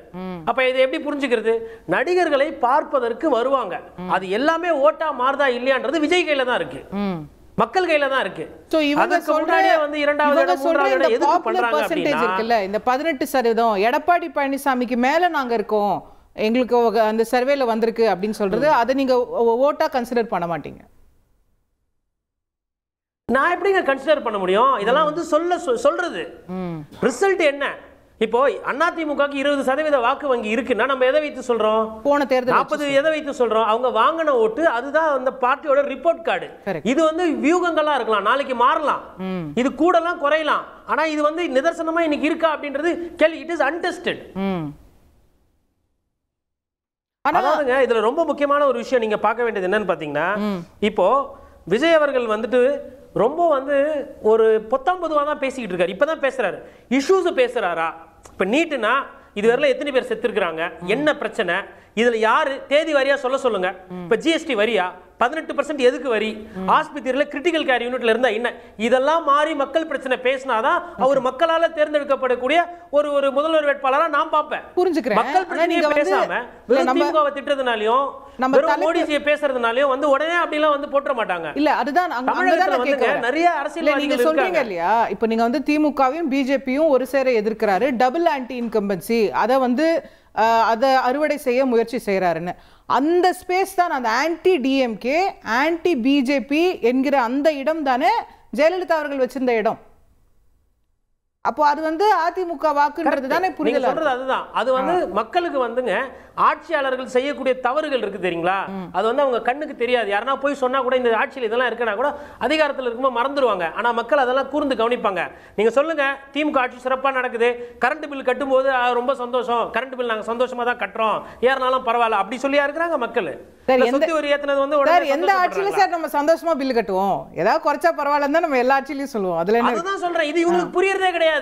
அப்ப இதை எப்படி புரிஞ்சுக்கிறது? நடிகர்களை பார்ப்பதற்கு வருவாங்க. அது எல்லாமே ஓட்டா மாறுதா இல்லையான்றது விஜய் கையில தான் இருக்கு, மக்கள் கையில தான் இருக்கு. இவங்க சொல்றாங்க வந்து இரண்டாவது இடம், மூன்றாவது இடம் எதுக்கு பண்றாங்க அப்படினா இருக்குல்ல, இந்த 18% எடப்பாடி பழனிசாமிக்கு மேல நாங்க இருக்கோம், எங்களுக்கு அந்த சர்வேல வந்திருக்கு அப்படின்னு சொல்றது, அதை நீங்க ஓட்டா கன்சிடர் பண்ண மாட்டீங்க. நான் எப்படிங்க கன்சிடர் பண்ண முடியும்? இதெல்லாம் வந்து சொல்றது ரிசல்ட் என்ன? இப்போ அதிமுகக்கு 20% வாக்கு வங்கி இருக்குன்னா நம்ம எதை வைத்து சொல்றோம்? போன தேர்தல் 40 எதை வைத்து சொல்றோம்? அவங்க வாங்கின ஓட்டு, அதுதான் அந்த பார்ட்டியோட ரிப்போர்ட் கார்டு. இது வந்து வியூகங்களா இருக்கலாம், நாளைக்கு மாறலாம், இது கூடலாம் குறையலாம். ஆனா இது வந்து நிதர்சனமா இன்னைக்கு இருக்கா அப்படின்றது கேள்வி. It is untested. அதாவதுங்க இதுல ரொம்ப முக்கியமான ஒரு விஷயம் நீங்க பார்க்க வேண்டியது என்னன்னு பாத்தீங்கன்னா, இப்போ விஜய் அவர்கள் வந்துட்டு ரொம்ப வந்து ஒரு பொத்தாம்பதுவா தான் பேசிக்கிட்டு இருக்காரு. இப்பதான் பேசுறாரு, இஷ்யூஸ் பேசுறாரா? இப்ப நீட்டுனா இதுவரையில எத்தனை பேர் செத்துருக்காங்க, என்ன பிரச்சனை, இதுல யாரு தேதி வரியா சொல்லுங்க. இப்ப ஜிஎஸ்டி வரியா, 18% எதுக்கு வரி, ஆஸ்பத்திரியில கிரிட்டிக்கல் கேர் யூனிட்ல இருந்தா என்ன, இதெல்லாம் மாறி மக்கள் பிரச்சனை பேசினாதான் அவர் மக்களால தேர்ந்தெடுக்கப்படக்கூடிய ஒரு முதல்வர் வேட்பாளரா நான் பார்ப்பேன். புரிஞ்சுக்கிறேன். மக்கள் பிரச்சனையை பேசாம திமுகவை திட்டுறதுனாலயும் மோடிஜியை பேசுறதுனாலயும் வந்து உடனே அப்படிலாம் வந்து போட்டுற மாட்டாங்க. இல்ல அதுதான் நிறைய அரசியல் நீங்க சொல்றீங்க இல்லையா, இப்ப நீங்க வந்து திமுகவையும் பிஜேபியும் ஒரு சேர எதிர்க்கிறாரு, டபுள் ஆன்டி இன்கம்பன்சி, அதை வந்து அதை அறுவடை செய்ய முயற்சி செய்யறாருன்னு. அந்த ஸ்பேஸ் தான் அந்த ஆன்டி டிஎம்கே ஆன்டி பிஜேபி என்கிற அந்த இடம் தானே ஜெயலலிதா அவர்கள் வச்சிருந்த இடம். அப்போ அது வந்து அதிமுக வாக்குன்றது தானே புரிதல். சொல்றது அதுதான். அது வந்து மக்களுக்கு வந்துங்க ஆட்சியாளர்கள் செய்யக்கூடிய தவறுகள் இருக்கு தெரியுங்களா, அது வந்து அவங்க கண்ணுக்கு தெரியாது. யாரனா போய் சொன்னா கூட இந்த ஆட்சியில் இதெல்லாம் இருக்குன்னா கூட அதிகாரத்தில் இருக்கும்போது மறந்துடுவாங்க. ஆனா மக்கள் அதெல்லாம் கூர்ந்து கவனிப்பாங்க. நீங்க சொல்லுங்க, திமுக ஆட்சி சிறப்பா நடக்குது, கரண்ட் பில் கட்டும்போது ரொம்ப சந்தோஷம், கரண்ட் பில் நாங்க சந்தோஷமா தான் கட்டுறோம், ஏறினாலும் பரவாயில்ல அப்படி சொல்லி இருக்கிறாங்க மக்கள். சொத்து வரி ஏத்துனது வந்து எந்த ஆட்சியில சார் நம்ம சந்தோஷமா பில் கட்டுவோம், ஏதாவது குறைச்சா பரவாயில்லன்னு தான் நம்ம எல்லா ஆட்சியிலையும் சொல்லுவோம். அதுல அதுதான் சொல்றேன், இது இவங்களுக்கு புரியறதே கிடையாது.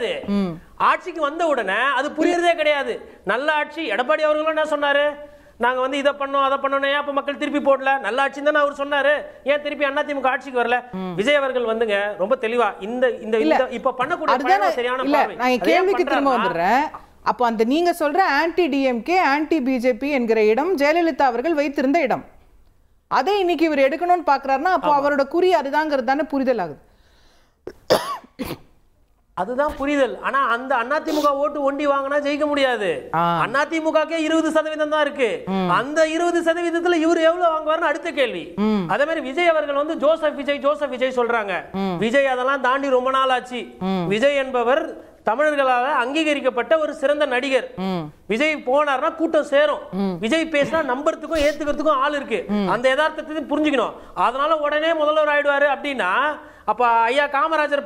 ஆட்சிக்கு வந்த உடனே அது புரியறதே கிடையாது. நல்ல ஆட்சி, எடப்பாடி அவர்களும் என்ன சொன்னாரு, நாங்க வந்து இதை பண்ணோம் அதை பண்ணோம், ஏன் அப்ப மக்கள் திருப்பி போடல, நல்ல ஆட்சி தானே அவர் சொன்னாரு, ஏன் திருப்பி அதிமுக ஆட்சிக்கு வரல? விஜய் அவர்கள் வந்துங்க ரொம்ப தெளிவா இந்த இப்ப பண்ணக்கூடிய சரியான நான் கேள்விக்கு திரும்ப வந்துடுறேன். அப்போ அந்த நீங்க சொல்ற ஆன்டி டிஎம்கே ஆன்டி பிஜேபி என்கிற இடம் ஜெயலலிதா அவர்கள் வைத்திருந்த இடம், அதை இன்னைக்கு இவர் எடுக்கணும்னு பாக்குறாருன்னா அப்போ அவரோட குறி அதுதாங்கிறது தானே புரிதல் ஆகுது. அதுதான் புரிதல். ஆனா அந்த அதிமுக ஓட்டு ஒண்டி வாங்கினா ஜெயிக்க முடியாது. அதிமுகக்கே 20% தான் இருக்கு. அந்த 20%த்துல இவர் எவ்வளவு வாங்குவாருன்னு அடுத்த கேள்வி. அதே மாதிரி விஜய் அவர்கள் வந்து ஜோசப் விஜய் சொல்றாங்க. விஜய் அதெல்லாம் தாண்டி ரொம்ப நாள் ஆச்சு. விஜய் என்பவர் தமிழர்களால் அங்கீகரிக்கப்பட்ட ஒரு சிறந்த நடிகர். விஜய் போனார்னா கூட்டம் சேரும். விஜய் பேசினா நம்புறதுக்கும் ஏத்துக்கிறதுக்கும் ஆள் இருக்கு. அந்த யதார்த்தத்தை புரிஞ்சுக்கணும். அதனால உடனே முதல்வர் ஆயிடுவாரு அப்படின்னா அப்ப ஐயா காமராஜர்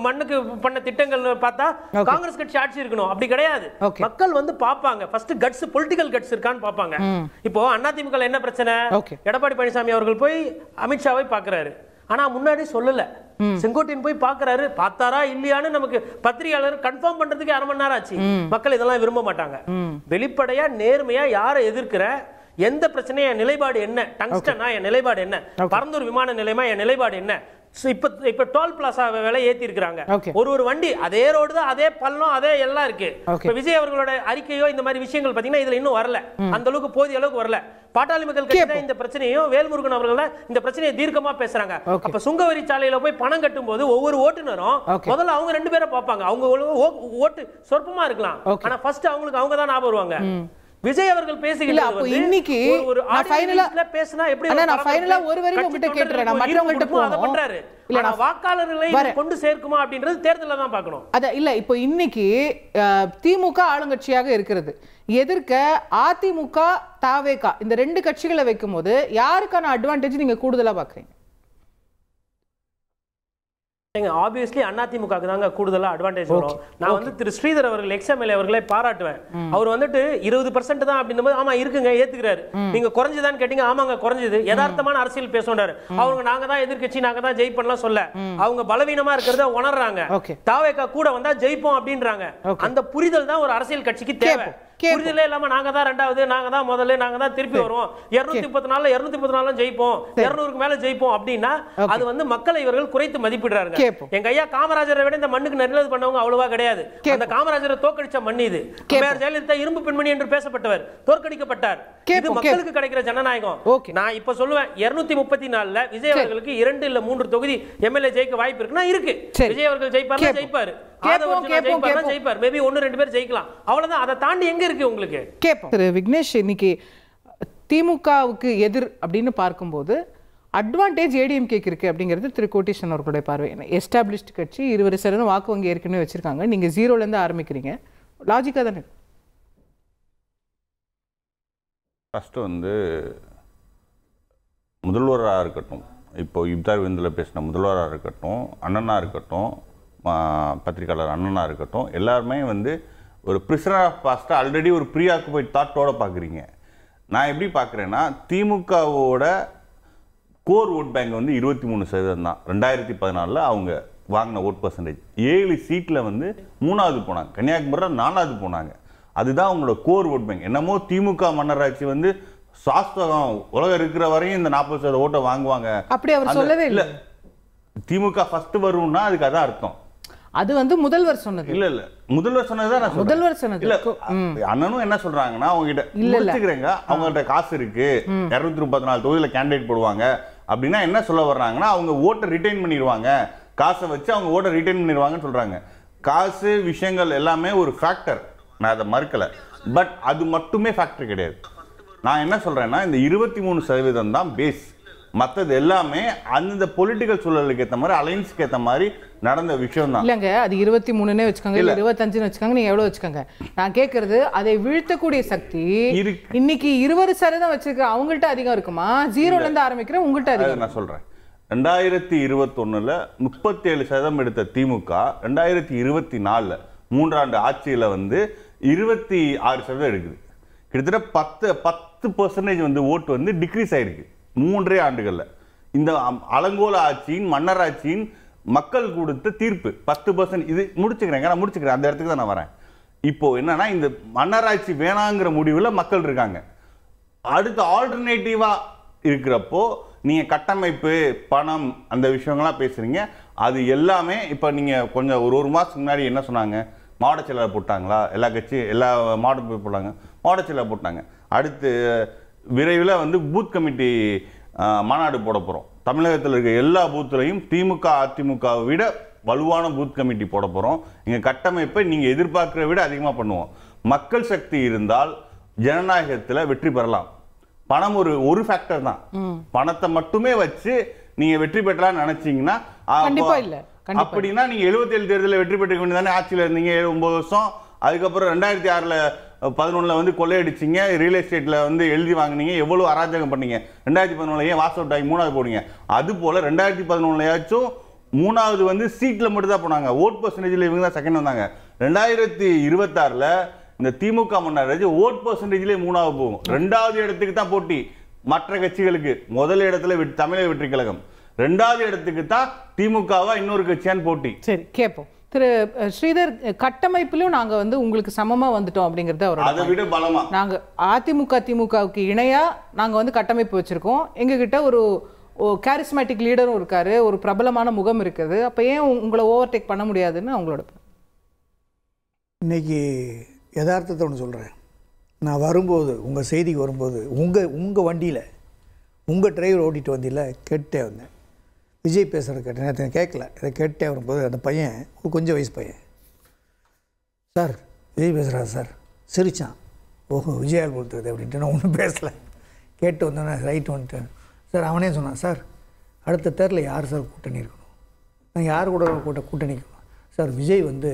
மண்ணுக்கு பண்ண திட்டங்கள் பார்த்தா காங்கிரஸ் கட்சி ஆட்சி இருக்கணும். அப்படி கிடையாது. மக்கள் வந்து பாப்பாங்க ஃபர்ஸ்ட் கட்ஸ், பொலிட்டிக்கல் கட்ஸ் இருக்கான்னு பாப்பாங்க. இப்போ அதிமுக என்ன பிரச்சனை? எடப்பாடி பழனிசாமி அவர்கள் போய் அமித்ஷாவை பாக்குறாரு. ஆனா முன்னாடி சொல்லல. செங்கோட்டையன் போய் பாக்குறாரு. பார்த்தாரா இல்லையான்னு நமக்கு பத்திரிகையாளர் கன்ஃபார்ம் பண்றதுக்கு 1/2 மணி நேரம் ஆச்சு. மக்கள் இதெல்லாம் விரும்ப மாட்டாங்க. வெளிப்படையா நேர்மையா யாரை எதிர்க்கிற, எந்த பிரச்சனையா, என் நிலைப்பாடு என்ன, டங்ஸ்டனா என் நிலைப்பாடு என்ன, பரந்தூர் விமான நிலையமா என் நிலைப்பாடு என்ன, இப்ப டோல் பிளாசா விலை ஏத்தி இருக்காங்க. ஒரு வண்டி அதே ரோடு தான், அதே பள்ளம், அதே எல்லாம் இருக்கு. விஜய் அவர்களோட அறிக்கையோ இந்த மாதிரி விஷயங்கள் பாத்தீங்கன்னா இதுல இன்னும் வரல. அந்த அளவுக்கு போதிய அளவுக்கு வரல. பாட்டாளி மக்கள் கட்சி இந்த பிரச்சனையும் வேல்முருகன் அவர்கள் இந்த பிரச்சனையை தீர்க்கமா பேசுறாங்க. அப்ப சுங்கவரி சாலையில போய் பணம் கட்டும் போது ஒவ்வொரு ஓட்டுநரும் முதல்ல அவங்க 2 பேரை பார்ப்பாங்க. அவங்க ஓட்டு சொற்பமா இருக்கலாம், ஆனா ஃபர்ஸ்ட் அவங்களுக்கு அவங்க தான் ஞாபகம் வருவாங்க. விஜய் அவர்கள் பேசுகிறார். இன்னைக்கு ஒரு ஃபைனலா பேசினா எப்படி? நான் ஃபைனலா ஒரு வரி உங்ககிட்ட கேட்றேன். நான் மற்றவங்கள்ட்ட போறேன். அத பண்றாரு. இல்ல வாக்காளர்களை கொண்டு சேர்க்குமா அப்படின்றது தேர்தல்ல தான் பார்க்கணும். அத இல்ல. இப்போ இன்னைக்கு திமுக ஆளுங்கட்சியாக இருக்கிறது. எதிர்க்க அதிமுக, தாவேகா இந்த 2 கட்சிகளை வைக்கும்போது யாருக்கான அட்வான்டேஜ் நீங்க கூடுதலா பாக்குறீங்க? ஆப்வியஸ்லி அதிமுகக்கு தாங்க கூடுதலா அட்வான்டேஜ் வரும். நான் வந்து திரு ஸ்ரீதர் அவர்கள் எக்ஸ்எம்எல்ஏ அவர்களை பாராட்டுவேன். அவர் வந்துட்டு 20% தான் அப்படின்னும் ஆமா இருக்குங்க ஏத்துக்கிறாரு. நீங்க குறைஞ்சதான்னு கேட்டீங்க. ஆமாங்க குறைஞ்சது. யதார்த்தமான அரசியல் பேசுறாரு. அவங்க நாங்க தான் எதிர்க்கட்சி, நாங்க தான் ஜெயிப்போம்லாம் சொல்ல. அவங்க பலவீனமா இருக்கிறத உணர்றாங்க. தாவேகா கூட வந்தா ஜெயிப்போம் அப்படின்றாங்க. அந்த புரிதல் தான் ஒரு அரசியல் கட்சிக்கு தேவை. புரிதலே இல்லாம நாங்க தான் ரெண்டாவது, நாங்க தான் முதல்ல, நாங்க தான் திருப்பி வருவோம், 234 234 ஜெயிப்போம், 200க்கு மேல ஜெயிப்போம் அப்படின்னா அது வந்து மக்களை இவர்கள் குறைத்து மதிப்பிடுறாங்க. எங்க ஐயா காமராஜரை விட இந்த மண்ணுக்கு நல்லது பண்ணவங்க அவ்வளவா கிடையாது. அந்த காமராஜரை தோற்கடிச்ச மண் இது. ஜெயலலிதா இரும்பு பெண்மணி என்று பேசப்பட்டவர் தோற்கடிக்கப்பட்டார். இது மக்களுக்கு கிடைக்கிற ஜனநாயகம். நான் இப்ப சொல்லுவேன் 234ல விஜய் அவர்களுக்கு 2 இல்ல 3 தொகுதி எம்எல்ஏ ஜெயிக்க வாய்ப்பு இருக்குன்னா இருக்கு. விஜய் அவர்கள் ஜெயிப்பாரு. மேபி 1-2 பேர் ஜெயிக்கலாம். அவ்வளவுதான். அதை தாண்டி எங்க இருக்கு உங்களுக்கு? திரு விக்னேஷ், இன்னைக்கு திமுகவுக்கு எதிர் அப்படின்னு பார்க்கும்போது அட்வான்டேஜ் ஏடிஎம்கேக்கு இருக்கு அப்படிங்கிறது திரு கோட்டீஸ்வரன் அவர்களுடைய பார்வை. எஸ்டாப்ளிஷ்டு கட்சி 20% வாக்கு வங்கி ஏற்கனவே வச்சிருக்காங்க. நீங்க 0ல இருந்து ஆரம்பிக்கிறீங்க. லாஜிக்கா தானே? ஃபர்ஸ்ட் வந்து முதல்வராக இருக்கட்டும், இப்போ இப்தார் விருந்தில் பேசின முதல்வராக இருக்கட்டும், அண்ணனா இருக்கட்டும், பத்திரிகையாளர் அண்ணனா இருக்கட்டும், எல்லாருமே வந்து ஒரு பிரிசனர் ஆஃப் பாஸ்ட்டை ஆல்ரெடி ஒரு ப்ரீ ஆக்குபைட் தாட்டோட பார்க்குறீங்க. நான் எப்படி பார்க்குறேன்னா, திமுகவோட கோர் ஓட் பேங்க் வந்து 23% தான். 2014 அவங்க வாங்கின ஓட் பர்சன்டேஜ் 7 சீட்டில் வந்து 3வது போனாங்க. கன்னியாகுமரியில் 4வது போனாங்க. அதுதான் அவங்களோட கோர் ஓட் பேங்க். என்னமோ திமுக மன்னராட்சி வந்து சாஸ்திரம் உலகம் இருக்கிற வரையும் இந்த 40% ஓட்டை வாங்குவாங்க அப்படி அவர் சொல்லவே இல்லை. திமுக ஃபர்ஸ்ட் வரும்னா அதுக்கு அதான் அர்த்தம். அது வந்து முதல்வர் சொன்னது. இல்ல முதல்வர் சொன்னதுதான் நான் சொல்றேன். முதல்வர் சொன்னது இல்ல. அண்ணனும் என்ன சொல்றாங்கன்னா, அவங்க கிட்ட முடிச்சுக்கிறேங்க, அவங்கள்ட்ட காசு இருக்கு, 234 தொகுதியில கேண்டிடேட் போடுவாங்க அப்படின்னா என்ன சொல்ல வர்றாங்கன்னா, அவங்க ஓட்டை ரிட்டைன் பண்ணிடுவாங்க, காசை வச்சு அவங்க ஓட்டை ரிட்டைன் பண்ணிடுவாங்கன்னு சொல்றாங்க. காசு விஷயங்கள் எல்லாமே ஒரு ஃபேக்டர், நான் அதை மறுக்கல. பட் அது மட்டுமே ஃபேக்டர் கிடையாது. நான் என்ன சொல்றேன்னா, இந்த 23% தான் பேஸ். மற்றது எல்லாமே அந்த பொலிட்டிக்கல் சூழலுக்கு ஏற்ற மாதிரி, அலைன்ஸ்க்கு ஏற்ற மாதிரி நடந்த விஷயம் தான். இல்லைங்க, அது 23னே வச்சுக்கோங்க, இல்லை 25ன்னு வச்சுக்கோங்க, நீங்க எவ்வளவு வச்சுக்கோங்க. நான் கேட்கறது அதை வீழ்த்தக்கூடிய சக்தி இன்னைக்கு 20% வச்சிருக்க அவங்கள்ட்ட அதிகம் இருக்குமா? 0ல இருந்து ஆரம்பிக்கிறேன் உங்கள்கிட்ட அதிகம். நான் சொல்றேன், 2021ல் 37% எடுத்த திமுக 2024 3 ஆண்டு ஆட்சியில வந்து 26% எடுக்குது. கிட்டத்தட்ட 10% வந்து ஓட்டு வந்து டிக்ரீஸ் ஆயிருக்கு 3 ஆண்டுகள்ல. இந்த அலங்கோல ஆட்சியின், மன்னர் ஆட்சியின் மக்கள் கொடுத்த தீர்ப்பு 10%. இது முடிச்சுக்கிறேங்க, நான் முடிச்சுக்கிறேன், அந்த இடத்துக்கு தான் நான் வரேன். இப்போ என்னன்னா, இந்த மன்னராட்சி வேணாங்கிற முடிவில் மக்கள் இருக்காங்க. அடுத்த ஆல்டர்னேட்டிவா இருக்கிறப்போ நீங்க கட்டமைப்பு, பணம், அந்த விஷயங்கள்லாம் பேசுறீங்க. அது எல்லாமே இப்போ நீங்க கொஞ்சம் ஒரு மாசத்துக்கு முன்னாடி என்ன சொன்னாங்க? மாவட்ட செயலாளர் போட்டாங்களா? எல்லா கட்சி எல்லா மாவட்ட போட்டாங்க, மாவட்ட செயலாளர் போட்டாங்க. அடுத்து விரைவில் வந்து பூத் கமிட்டி மாநாடு போட போகிறோம். தமிழகத்தில் இருக்க எல்லா பூத்துலையும் திமுக அதிமுகவை விட வலுவான பூத் கமிட்டி போட போறோம். எங்க கட்டமைப்பை நீங்க எதிர்பார்க்கிறத விட அதிகமா பண்ணுவோம். மக்கள் சக்தி இருந்தால் ஜனநாயகத்துல வெற்றி பெறலாம். பணம் ஒரு ஃபேக்டர் தான். பணத்தை மட்டுமே வச்சு நீங்க வெற்றி பெற்றலாம்னு நினைச்சீங்கன்னா கண்டிப்பா இல்ல. அப்படின்னா நீங்க 77 தேர்தலில் வெற்றி பெற்ற வேண்டியதானே. ஆட்சியில் இருந்தீங்க 9 வருஷம். அதுக்கப்புறம் 2006ல் 11ல் வந்து கொள்ளையடிச்சிங்க, ரியல் எஸ்டேட்ல வந்து எழுதி வாங்கினீங்க, எவ்வளவு அராஜகம் பண்ணீங்க. 2011ல் ஏன் வாஸ் அவுட் ஆகி 3வது போடுங்க. அது போல 2011லயாச்சும் 3வது வந்து சீட்ல மட்டும் தான் போனாங்க. ஓட் பர்சன்டேஜ்ல இவங்க தான் செகண்ட் வந்தாங்க. 2026ல் இந்த திமுக மன்னர் ஓட் பர்சன்டேஜ்ல 3வது போகும். 2வது இடத்துக்கு தான் போட்டி மற்ற கட்சிகளுக்கு. முதல் இடத்துல தமிழக வெற்றி கழகம், 2வது இடத்துக்கு தான் திமுகவா இன்னொரு கட்சியான் போட்டி. சரி கேட்போம். திரு ஸ்ரீதர், கட்டமைப்பிலும் நாங்க வந்து உங்களுக்கு சமமா வந்துட்டோம் அப்படிங்கறது அவரோட. அதை விட பலமா நாங்க அதிமுக திமுகவுக்கு இணையா நாங்க வந்து கட்டமைப்பு வச்சிருக்கோம். எங்க கிட்ட ஒரு கேரிஸ்மேட்டிக் லீடரும் இருக்காரு, ஒரு பிரபலமான முகம் இருக்குது. அப்ப ஏன் உங்களை ஓவர்டேக் பண்ண முடியாதுன்னு அவங்களோட. இன்னைக்கு யதார்த்தத்தை ஒன்று சொல்கிறேன். நான் வரும்போது உங்கள் செய்திக்கு வரும்போது உங்கள் வண்டியில் உங்கள் டிரைவர் ஓட்டிகிட்டு வந்தியில் கேட்டே வந்தேன். விஜய் பேசுகிறத கேட்டேன். நேற்று கேட்கல, இதை கேட்டே வரும்போது அந்த பையன் கொஞ்சம் வயசு பையன், சார் விஜய் பேசுகிறாரு சார், சிரித்தான். ஓஹோ விஜயால் கொடுத்துருது அப்படின்ட்டு நான் ஒன்றும் பேசலை. கேட்டு வந்தோன்னே ரைட்டு வந்துட்டேன் சார். அவனே சொன்னான், சார் அடுத்த தேர்தலில் யார் சார் கூட்டணி இருக்கணும், நான் யார் கூட கூட்டணி இருக்கணும் சார், விஜய் வந்து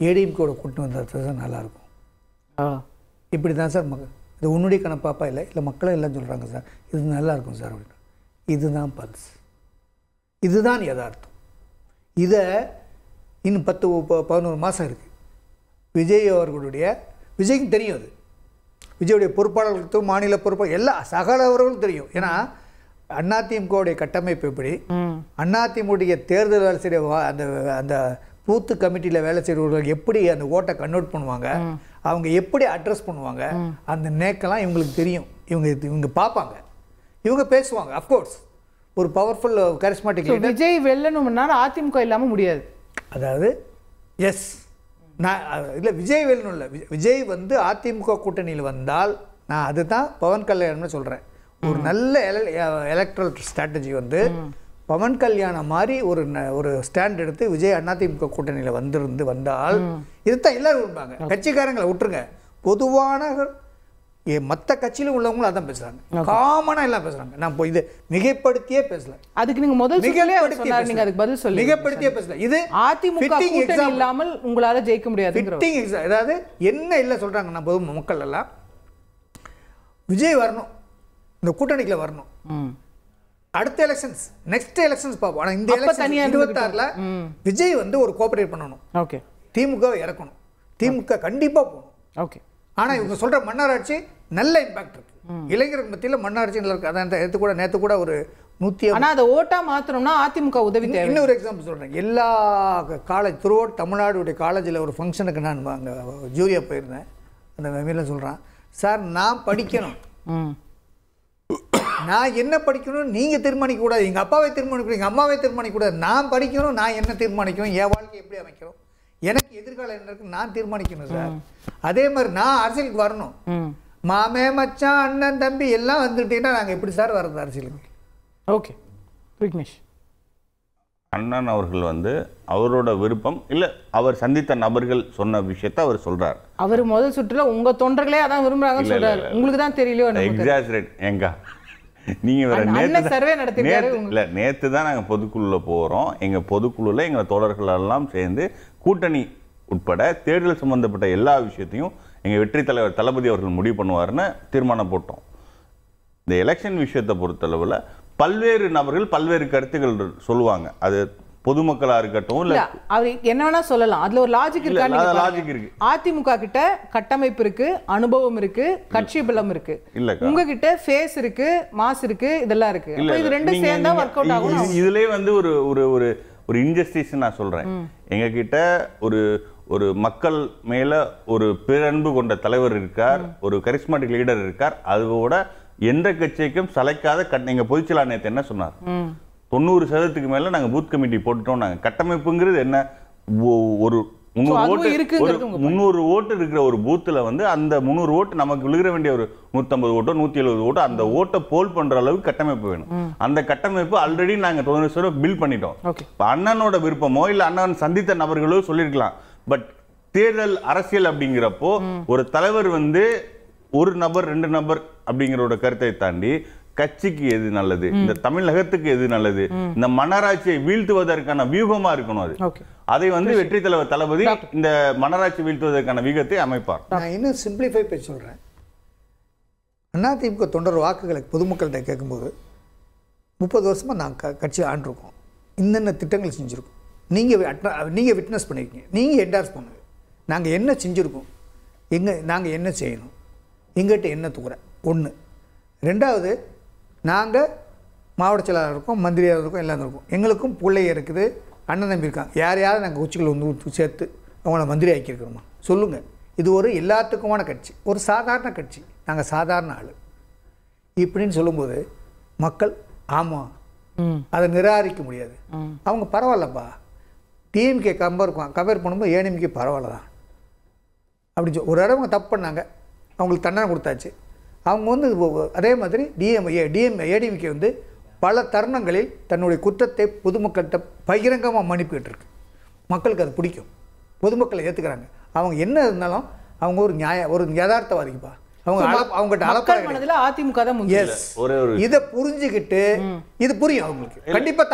ஏடிஎம்கோட கூட்டணி வந்தால் சார் நல்லாயிருக்கும். இப்படி தான் சார் இது உன்னுடைய கணப்பாப்பா இல்லை மக்களும் எல்லாம் சொல்கிறாங்க சார், இது நல்லாயிருக்கும் சார் அப்படின்னு. இதுதான் பல்ஸ், இதுதான் யதார்த்தம். இதை இன்னும் 10-11 மாதம் இருக்குது. விஜய்க்கு தெரியும். அது விஜயுடைய பொறுப்பாளர்களுக்கும் மாநில பொறுப்பாளர் எல்லா சகலவர்களும் தெரியும். ஏன்னா அதிமுகவுடைய கட்டமைப்பு எப்படி, அதிமுகவுடைய தேர்தல் வேலை செய்ய அந்த பூத்து கமிட்டியில் வேலை செய்கிறவர்கள் எப்படி அந்த ஓட்டை கன்வெர்ட் பண்ணுவாங்க, அவங்க எப்படி அட்ரஸ் பண்ணுவாங்க, அந்த நேக்கெல்லாம் இவங்களுக்கு தெரியும். இவங்க பார்ப்பாங்க, இவங்க பேசுவாங்க. அஃப்கோர்ஸ் ஒரு பவர்ஃபுல் கரிஸ்மாட்டிக் விஜய் வெல்லணும்னா அதிமுக இல்லாமல் முடியாது. அதாவது எஸ், நான் இல்லை விஜய் வெல்லணும் இல்லை, விஜய் வந்து அதிமுக கூட்டணியில் வந்தால் நான் அதுதான் பவன் கல்யாணம்னு சொல்கிறேன். ஒரு நல்ல எலக்ட்ரல் ஸ்ட்ராட்டஜி வந்து பவன் கல்யாணம் மாதிரி ஒரு ஸ்டாண்ட் எடுத்து விஜய் அதிமுக கூட்டணியில் வந்தால் இதுதான் எல்லாரும் விரும்பாங்க. கட்சிக்காரங்களை விட்டுருங்க, பொதுவான மற்ற கட்சியிலும் உள்ளவங்களும் அதான் பேசுறாங்க, காமனா எல்லாம் பேசுறாங்க. நான் இப்போ இது மிகைப்படுத்தியே பேசல. அதுக்கு நீங்க முதல் நீங்க அதுக்கு பதில் சொல்லி மிகைப்படுத்தியே பேசல. இது அதிமுக கூட்டணி இல்லாமல் உங்களால ஜெயிக்க முடியாது. அதாவது என்ன இல்ல சொல்றாங்க, நான் பொது மக்கள் எல்லாம் விஜய் வரணும், இந்த கூட்டணிக்குள்ள வரணும். அடுத்த எலெக்ஷன்ஸ், நெக்ஸ்ட் எலெக்ஷன்ஸ் பார்ப்போம். ஆனால் இந்த எலெக்ஷன் 26ல் விஜய் வந்து ஒரு கோஆபரேட் பண்ணணும். ஓகே, திமுகவை இறக்கணும், திமுக கண்டிப்பாக போகணும். ஓகே, ஆனால் இவங்க சொல்கிற மன்னராட்சி நல்ல இம்பாக்ட் இருக்கு. இளைஞர்கள் மத்தியில் மன்னராட்சி நல்லா இருக்கு. அதான் நேற்று கூட ஒரு 100. ஆனால் அதை ஓட்டா மாற்றணும்னா அதிமுக உதவி தேவை. இன்னொரு எக்ஸாம்பிள் சொல்கிறேன். எல்லா காலேஜ் த்ரூஅவுட் தமிழ்நாடுடைய காலேஜில் ஒரு ஃபங்க்ஷனுக்கு நான் அங்கே ஜூரியா போயிருந்தேன். அந்த மெமரியில் சொல்கிறான், சார் நான் படிக்கணும், நான் என்ன படிக்கணும் நீங்கள் தீர்மானிக்க கூடாது, எங்கள் அப்பாவை தீர்மானிக்கணும், எங்கள் அம்மாவை தீர்மானிக்க கூடாது, நான் படிக்கணும், நான் என்ன தீர்மானிக்கணும், என் வாழ்க்கை எப்படி அமைக்கணும், எனக்கு எதிர்காலம் என்ன இருக்கு நான் தீர்மானிக்கணும் சார். அதே மாதிரி நான் அரசியலுக்கு வரணும், மாமே மச்சான் அண்ணன் தம்பி எல்லாம் வந்துட்டீங்கன்னா நாங்கள் எப்படி சார் வர்றது அரசியலுக்கு? ஓகே விக்னேஷ், அண்ணன் அவர்கள் வந்து அவரோட விருப்பம் இல்லை, அவர் சந்தித்த நபர்கள் சொன்ன விஷயத்தை அவர் சொல்றார். அவர் முதல் சுற்றுல உங்க தொண்டர்களே அதான் விரும்புறாங்கன்னு சொல்றாரு, உங்களுக்கு தான் தெரியலையோ. எக்ஸாஜரேட் எங்க நீங்க வேற நேத்து தான் நாங்க பொதுக்குழுல போறோம். எங்க பொதுக்குழுல எங்க தோழர்கள் எல்லாம் சேர்ந்து கூட்டணி உட்பட தேர்தல் சம்பந்தப்பட்ட எல்லா விஷயத்தையும் எங்க வெற்றி தலைவர் தளபதி அவர்கள் முடிவு பண்ணுவாருன்னு தீர்மானம் போட்டோம். இந்த எலெக்ஷன் விஷயத்தை பொறுத்தளவுல பல்வேறு நபர்கள் பல்வேறு கருத்துக்கள் சொல்லுவாங்க. அது பொதுமக்களா இருக்கட்டும், இல்ல அவர் என்ன வேணா சொல்லலாம். அதுல ஒரு லாஜிக் இருக்கு. அதிமுக கிட்ட கட்டமைப்பு இருக்கு, அனுபவம் இருக்கு, கட்சி பலம் இருக்கு. உங்க கிட்ட ஃபேஸ் இருக்கு, மாஸ் இருக்கு, இதெல்லாம் இருக்கு. இது ரெண்டும் சேர்ந்தா வொர்க் அவுட் ஆகும். இதுலயே வந்து ஒரு ஒரு ஒரு இன்ஜஸ்டிஸ் நான் சொல்றேன். எங்க கிட்ட ஒரு மக்கள் மேல ஒரு பேரன்பு கொண்ட தலைவர் இருக்கார், ஒரு கரிஸ்மாட்டிக் லீடர் இருக்கார். அதோட எந்த கட்சிக்கும் சளைக்காத எங்க பொதுச்செயலாளர் நேத்து என்ன சொன்னார், 90% மேல நாங்க பூத் கமிட்டி போட்டுட்டோம். நாங்க கட்டமைப்புங்கிறது என்ன, ஒரு 300 ஓட்டு இருக்கிற ஒரு பூத்துல வந்து அந்த 300 ஓட்டு நமக்கு விழுகிற வேண்டிய ஒரு 150 ஓட்டோ 170 ஓட்டோ அந்த ஓட்டை போல் பண்ற அளவுக்கு கட்டமைப்பு வேணும். அந்த கட்டமைப்பு ஆல்ரெடி நாங்க 90 பில் பண்ணிட்டோம். அண்ணனோட விருப்பமோ இல்ல அண்ணன் சந்தித்த நபர்களோ சொல்லியிருக்கலாம். பட் தேர்தல் அரசியல் அப்படிங்கிறப்போ ஒரு தலைவர் வந்து ஒரு நபர் 2 நபர் அப்படிங்கிற கருத்தை தாண்டி கட்சிக்கு எது நல்லது, இந்த தமிழகத்துக்கு எது நல்லது, இந்த மன்னராட்சியை வீழ்த்துவதற்கான வியூகமா இருக்கணும். அதை வந்து வெற்றி தலைவர் தளபதி இந்த மன்னராட்சி வீழ்த்துவதற்கான வியூகத்தை அமைப்பார். நான் இன்னும் சிம்பிளிஃபை பண்ணி சொல்றேன். அதிமுக தொண்டர் வாக்குகளை பொதுமக்கள்கிட்ட கேட்கும்போது 30 வருஷமா நாங்கள் கட்சி ஆண்டிருக்கோம், இன்னென்ன திட்டங்கள் செஞ்சுருக்கோம், நீங்கள் விட்னஸ் பண்ணியிருக்கீங்க, நீங்கள் என்டார்ஸ் பண்ணுங்க, நாங்கள் என்ன செஞ்சுருக்கோம், நாங்கள் என்ன செய்யணும், எங்கிட்ட என்ன தூர ஒன்று. ரெண்டாவது, நாங்கள் மாவட்ட செயலாளர் இருக்கோம், மந்திரியாக இருக்கோம், எல்லாம் இருக்கோம், எங்களுக்கும் பிள்ளைங்க இருக்குது, அண்ணன் தம்பி இருக்காங்க. யாரையாவது நாங்கள் உச்சிகளை வந்து சேர்த்து அவங்கள மந்திரி ஆக்கியிருக்கிறோமா சொல்லுங்கள். இது ஒரு எல்லாத்துக்குமான கட்சி, ஒரு சாதாரண கட்சி, நாங்கள் சாதாரண ஆள் இப்படின்னு சொல்லும்போது மக்கள் ஆமாம் அதை நிராகரிக்க முடியாது. அவங்க பரவாயில்லப்பா, டிஎம்கே கம்பேர் பண்ணும்போது ஏடிஎம்கே பரவாயில்ல தான் அப்படின்னு ஒரு இடம் அவங்க தப்பு பண்ணாங்க, அவங்களுக்கு தண்டனை கொடுத்தாச்சு. அவங்க வந்து அதே மாதிரி ஏடிஎம்கே வந்து பல தருணங்களில் தன்னுடைய குற்றத்தை பொதுமக்கள்கிட்ட பகிரங்கமாக மன்னிப்புக்கிட்டு இருக்கு. மக்களுக்கு அது பிடிக்கும், பொதுமக்களை ஏற்றுக்கிறாங்க. அவங்க என்ன இருந்தாலும் அவங்க ஒரு யதார்த்தவாதிப்பா. அதிமுக இதை புரிஞ்சுக்கிட்டு இது புரியும் அவங்களுக்கு. கண்டிப்பா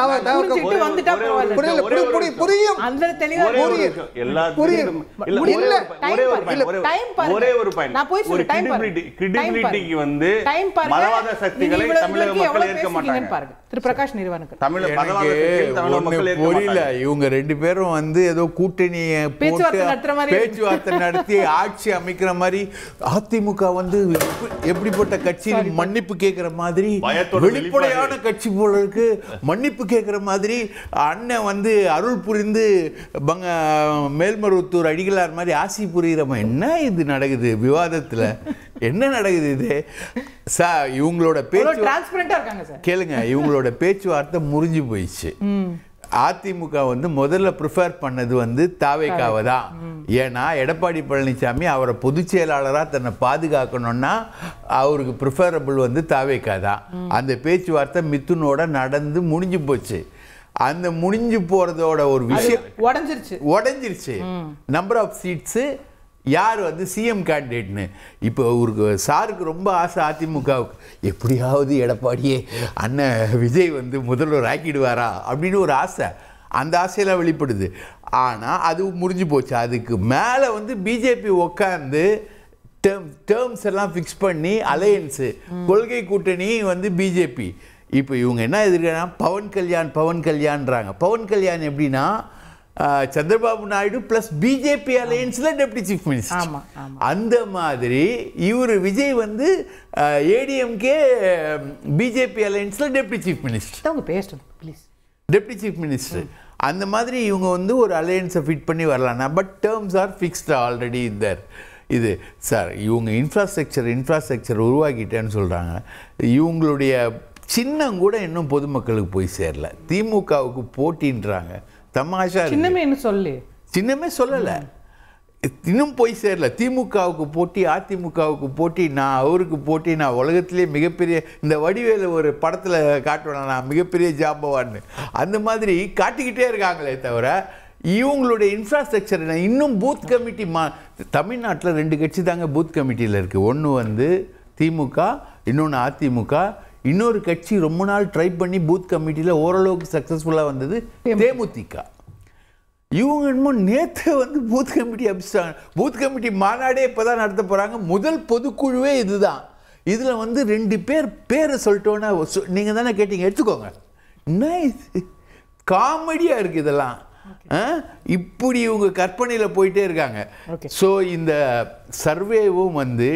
புரியல. இவங்க 2 பேரும் வந்து ஏதோ கூட்டணியை பேச்சுவார்த்தை நடத்தி ஆட்சி அமைக்கிற மாதிரி அதிமுக வந்து எப்படிப்பட்ட கட்சி மன்னிப்பு கேட்கிற மாதிரி வெளிப்படையான கட்சி போல இருக்கு, மன்னிப்பு கேட்கிற மாதிரி அண்ணன் வந்து அருள் புரிந்து மேல்மருவத்தூர் அடிகளார் மாதிரி ஆசி புரிகிறவன். என்ன இது நடக்குது விவாதத்துல, என்ன நடக்குது இது? இவங்களோட பேச்சு கேளுங்க, இவங்களோட பேச்சுவார்த்தை முறிஞ்சு போயிடுச்சு. அதிமுக வந்து முதல்ல ப்ரிஃபர் பண்ணது வந்து தாவேகாவை தான். ஏன்னா எடப்பாடி பழனிசாமி அவரை பொதுச் செயலாளராக தன்னை பாதுகாக்கணும்னா அவருக்கு ப்ரிஃபரபிள் வந்து தாவேகா தான். அந்த பேச்சுவார்த்தை மிதுனோட நடந்து முடிஞ்சு போச்சு. அந்த முடிஞ்சு போறதோட ஒரு விஷயம் உடஞ்சிருச்சு. நம்பர் ஆஃப் சீட்ஸு யார் வந்து சிஎம் கேண்டிடேட்னு. இப்போ அவருக்கு சாருக்கு ரொம்ப ஆசை அதிமுகவுக்கு, எப்படியாவது எடப்பாடியே அண்ணன் விஜய் வந்து முதல்வர் ஆக்கிடுவாரா அப்படின்னு ஒரு ஆசை. அந்த ஆசையெல்லாம் வெளிப்படுது. ஆனால் அது முடிஞ்சு போச்சு. அதுக்கு மேலே வந்து பிஜேபி உட்காந்து டேர்ம்ஸ் எல்லாம் ஃபிக்ஸ் பண்ணி அலையன்ஸு கொள்கை கூட்டணி வந்து பிஜேபி. இப்போ இவங்க என்ன எதிர்க்கிறாங்க, பவன் கல்யாண்றாங்க. பவன் கல்யாண் எப்படின்னா சந்திரபாபு நாயுடு பிளஸ் பிஜேபி அலையன்ஸ்ல டெப்டி சீஃப் மினிஸ்டர். அந்த மாதிரி இவர் விஜய் வந்து ஏடிஎம்கே பிஜேபி அலையன்ஸ்ல deputy chief minister, deputy chief minister. அந்த மாதிரி இவங்க வந்து ஒரு அலையன்ஸை ஃபிட் பண்ணி வரலாம்னா, but terms are fixed already இதர். இது சார் இவங்க இன்ஃப்ராஸ்ட்ரக்சர் உருவாக்கிட்டேன்னு சொல்கிறாங்க. இவங்களுடைய சின்னம் கூட இன்னும் பொதுமக்களுக்கு போய் சேரல. திமுகவுக்கு போட்டின்றாங்க. தமாஷா சின்னமே சொல்லல, இன்னும் போய் சேரல. திமுகவுக்கு போட்டி, அதிமுகவுக்கு போட்டி, நான் அவருக்கு போட்டி, நான் உலகத்திலே மிகப்பெரிய, இந்த வடிவேல ஒரு படத்தில் காட்டுவேன் நான் மிகப்பெரிய ஜாம்பவான்னு, அந்த மாதிரி காட்டிக்கிட்டே இருக்காங்களே தவிர இவங்களுடைய இன்ஃப்ராஸ்ட்ரக்சர் இன்னும் பூத் கமிட்டி தமிழ்நாட்டில் 2 கட்சி தாங்க பூத் கமிட்டியில் இருக்குது. ஒன்று வந்து திமுக, இன்னொன்று அதிமுக. இன்னொரு கட்சி ரொம்ப நாள் ட்ரை பண்ணி பூத் கமிட்டியில் ஓரளவுக்கு சக்ஸஸ்ஃபுல்லாக வந்தது தேமுதிக. இவங்க என்னமோ நேற்று வந்து பூத் கமிட்டி அபிச்சாங்க. பூத் கமிட்டி மாநாடே இப்போ தான் நடத்த போகிறாங்க. முதல் பொதுக்குழுவே இதுதான். இதில் வந்து 2 பேரை சொல்லிட்டோன்னா நீங்கள் தானே கேட்டீங்க, எடுத்துக்கோங்க. என்ன இது காமெடியாக இருக்குது இதெல்லாம். இப்படி இவங்க கற்பனையில் போயிட்டே இருக்காங்க. ஸோ இந்த சர்வேவும் வந்து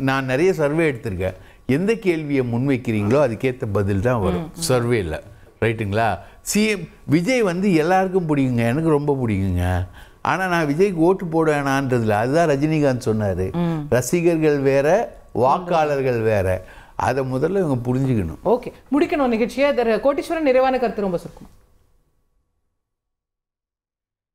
நான் நிறைய சர்வே எடுத்திருக்கேன். எந்த கேள்வியை முன்வைக்கிறீங்களோ அதுக்கேற்ற பதில் தான் வரும் சர்வேல, ரைட்டுங்களா? சிஎம் விஜய் வந்து எல்லாருக்கும் பிடிக்குங்க, எனக்கு ரொம்ப பிடிக்குங்க. ஆனால் நான் விஜய்க்கு ஓட்டு போடுவேனான்றதுல அதுதான் ரஜினிகாந்த் சொன்னார், ரசிகர்கள் வேற வாக்காளர்கள் வேற. அதை முதல்ல இவங்க புரிஞ்சுக்கணும். ஓகே, முடிக்கணும் நிகழ்ச்சியை. கோட்டீஸ்வரன் நிறைவான கருத்து ரொம்ப சுருக்கும்.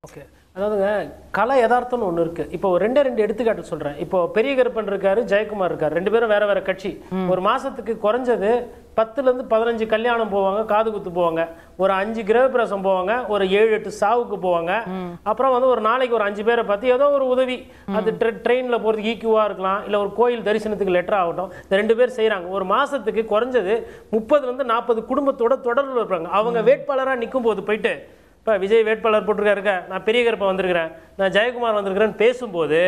ஓகே, அதாவதுங்க கலை யதார்த்தம்னு ஒன்று இருக்கு. இப்போ ரெண்டு எடுத்துக்காட்டு சொல்றேன். இப்போ பெரிய கருப்பன் இருக்காரு, ஜெயக்குமார் இருக்காரு, 2 பேரும் வேற வேற கட்சி. ஒரு மாசத்துக்கு குறைஞ்சது 10லேருந்து 15 கல்யாணம் போவாங்க, காது குத்து போவாங்க, ஒரு 5 கிரகப்பிரவேசம் போவாங்க, ஒரு 7-8 சாவுக்கு போவாங்க. அப்புறம் வந்து ஒரு நாளைக்கு ஒரு 5 பேரை பார்த்து ஏதோ ஒரு உதவி, அது ட்ரெயினில் போகிறதுக்கு ஈக்குவா இருக்கலாம், இல்லை ஒரு கோயில் தரிசனத்துக்கு லெட்டர் ஆகட்டும், இந்த 2 பேர் செய்கிறாங்க. ஒரு மாசத்துக்கு குறைஞ்சது 30லேருந்து 40 குடும்பத்தோட தொடர்பு இருப்பாங்க. அவங்க வேட்பாளராக நிற்கும் போது போயிட்டு இப்போ விஜய் வேட்பாளர் போட்டிருக்காருக்க, நான் பெரிய கருப்பன் வந்திருக்கிறேன், நான் ஜெயக்குமார் வந்திருக்கிறேன்னு பேசும்போது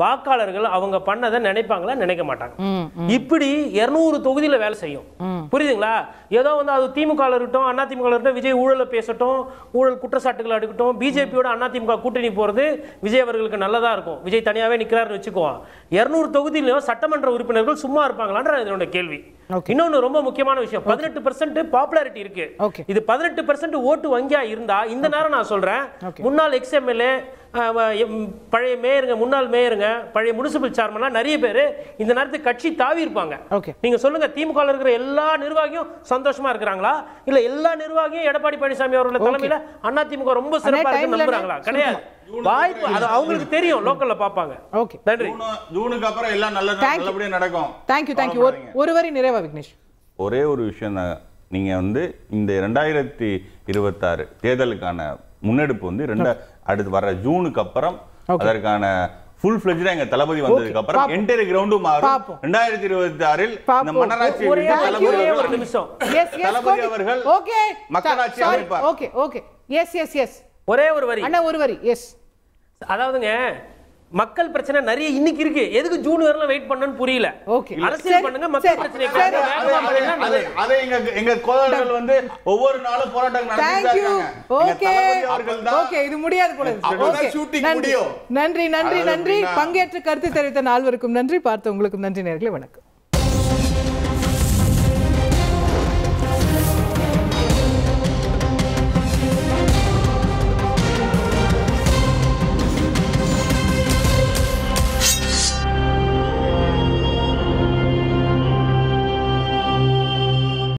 வாக்காளர்கள் அவங்க பண்ணதை நினைப்பாங்களா, நினைக்க மாட்டாங்க. இப்படி 200 தொகுதியில வேலை செய்யும். புரியுதுங்களா? ஏதோ வந்து அது திமுக இருக்கட்டும், அதிமுக இருக்கட்டும், விஜய் ஊழலை பேசட்டும், ஊழல் குற்றச்சாட்டுகள் எடுக்கட்டும், பிஜேபியோட அதிமுக கூட்டணி போறது விஜய் அவர்களுக்கு நல்லதா இருக்கும். விஜய் தனியாவே நிக்கிறாருன்னு வச்சுக்குவோம். 200 தொகுதியிலும் சட்டமன்ற உறுப்பினர்கள் சும்மா இருப்பாங்களான்ற இதோட கேள்வி. இன்னொன்னு ரொம்ப முக்கியமான விஷயம், 18% பாப்புலாரிட்டி இருக்கு. இது 18% ஓட்டு வங்கியா இருந்தா இந்த நேரம் நான் சொல்றேன், முன்னாள் எக்ஸ்எம்எல்ஏ, பழைய மேயருங்க, முன்னாள் மேயருங்க, பழைய முனிசிபல் சேர்மன்லாம் நிறைய பேர் இந்த நேரத்துக்கு கட்சி தாவி இருப்பாங்க. நீங்க சொல்லுங்க, திமுக இருக்கிற எல்லா நிர்வாகியும் சந்தோஷமா இருக்கிறாங்களா, இல்ல எல்லா நிர்வாகியும் எடப்பாடி பழனிசாமி அவர்கள் தலைமையில அதிமுக ரொம்ப சிறப்பா இருக்கு நம்புறாங்களா? கிடையாது. வாய்ப்பு அது அவங்களுக்கு தெரியும், லோக்கல்ல பாப்பாங்க. நன்றி. ஜூனுக்கு அப்புறம் எல்லாம் நல்லபடியா நடக்கும். Thank you. ஒரு வரி நிறைவா விக்னேஷ். ஒரே ஒரு விஷயம் தான், நீங்க வந்து இந்த 2026 தேர்தலுக்கான முன்னெடுப்பு வந்து அடுத்து வர ஜூனுக்கு அப்புறம் அதற்கான ஃபுல் ஃப்ளெஜ்டா எங்க தளபதி வந்ததுக்கு அப்புறம் என்டையர் கிரவுண்டும் மாறும். 2026 இந்த மன்னராட்சி தளபதி அவர்கள் மக்களாட்சி அமைப்பார். ஓகே எஸ் ஒரே ஒரு வரி அண்ணா, ஒரு வரி. எஸ், அதாவதுங்க மக்கள் பிரச்சனை நிறைய இன்னைக்கு இருக்கு, எதுக்கு ஜூன் வரல வெயிட் பண்ணனும் புரியல. அரசியல் பண்ணுங்க, மக்கள் பிரச்சனை அதை எங்க கோதர்கள் வந்து ஒவ்வொரு நாளும் போராட்டம் நடத்திட்டு இருக்காங்க. ஓகே, இது முடியாது போல இருக்கு. நன்றி. பங்கேற்று கருத்து தெரிவித்த நால்வருக்கும் நன்றி, பார்த்த உங்களுக்கும் நன்றி நேயர்களே, வணக்கம்.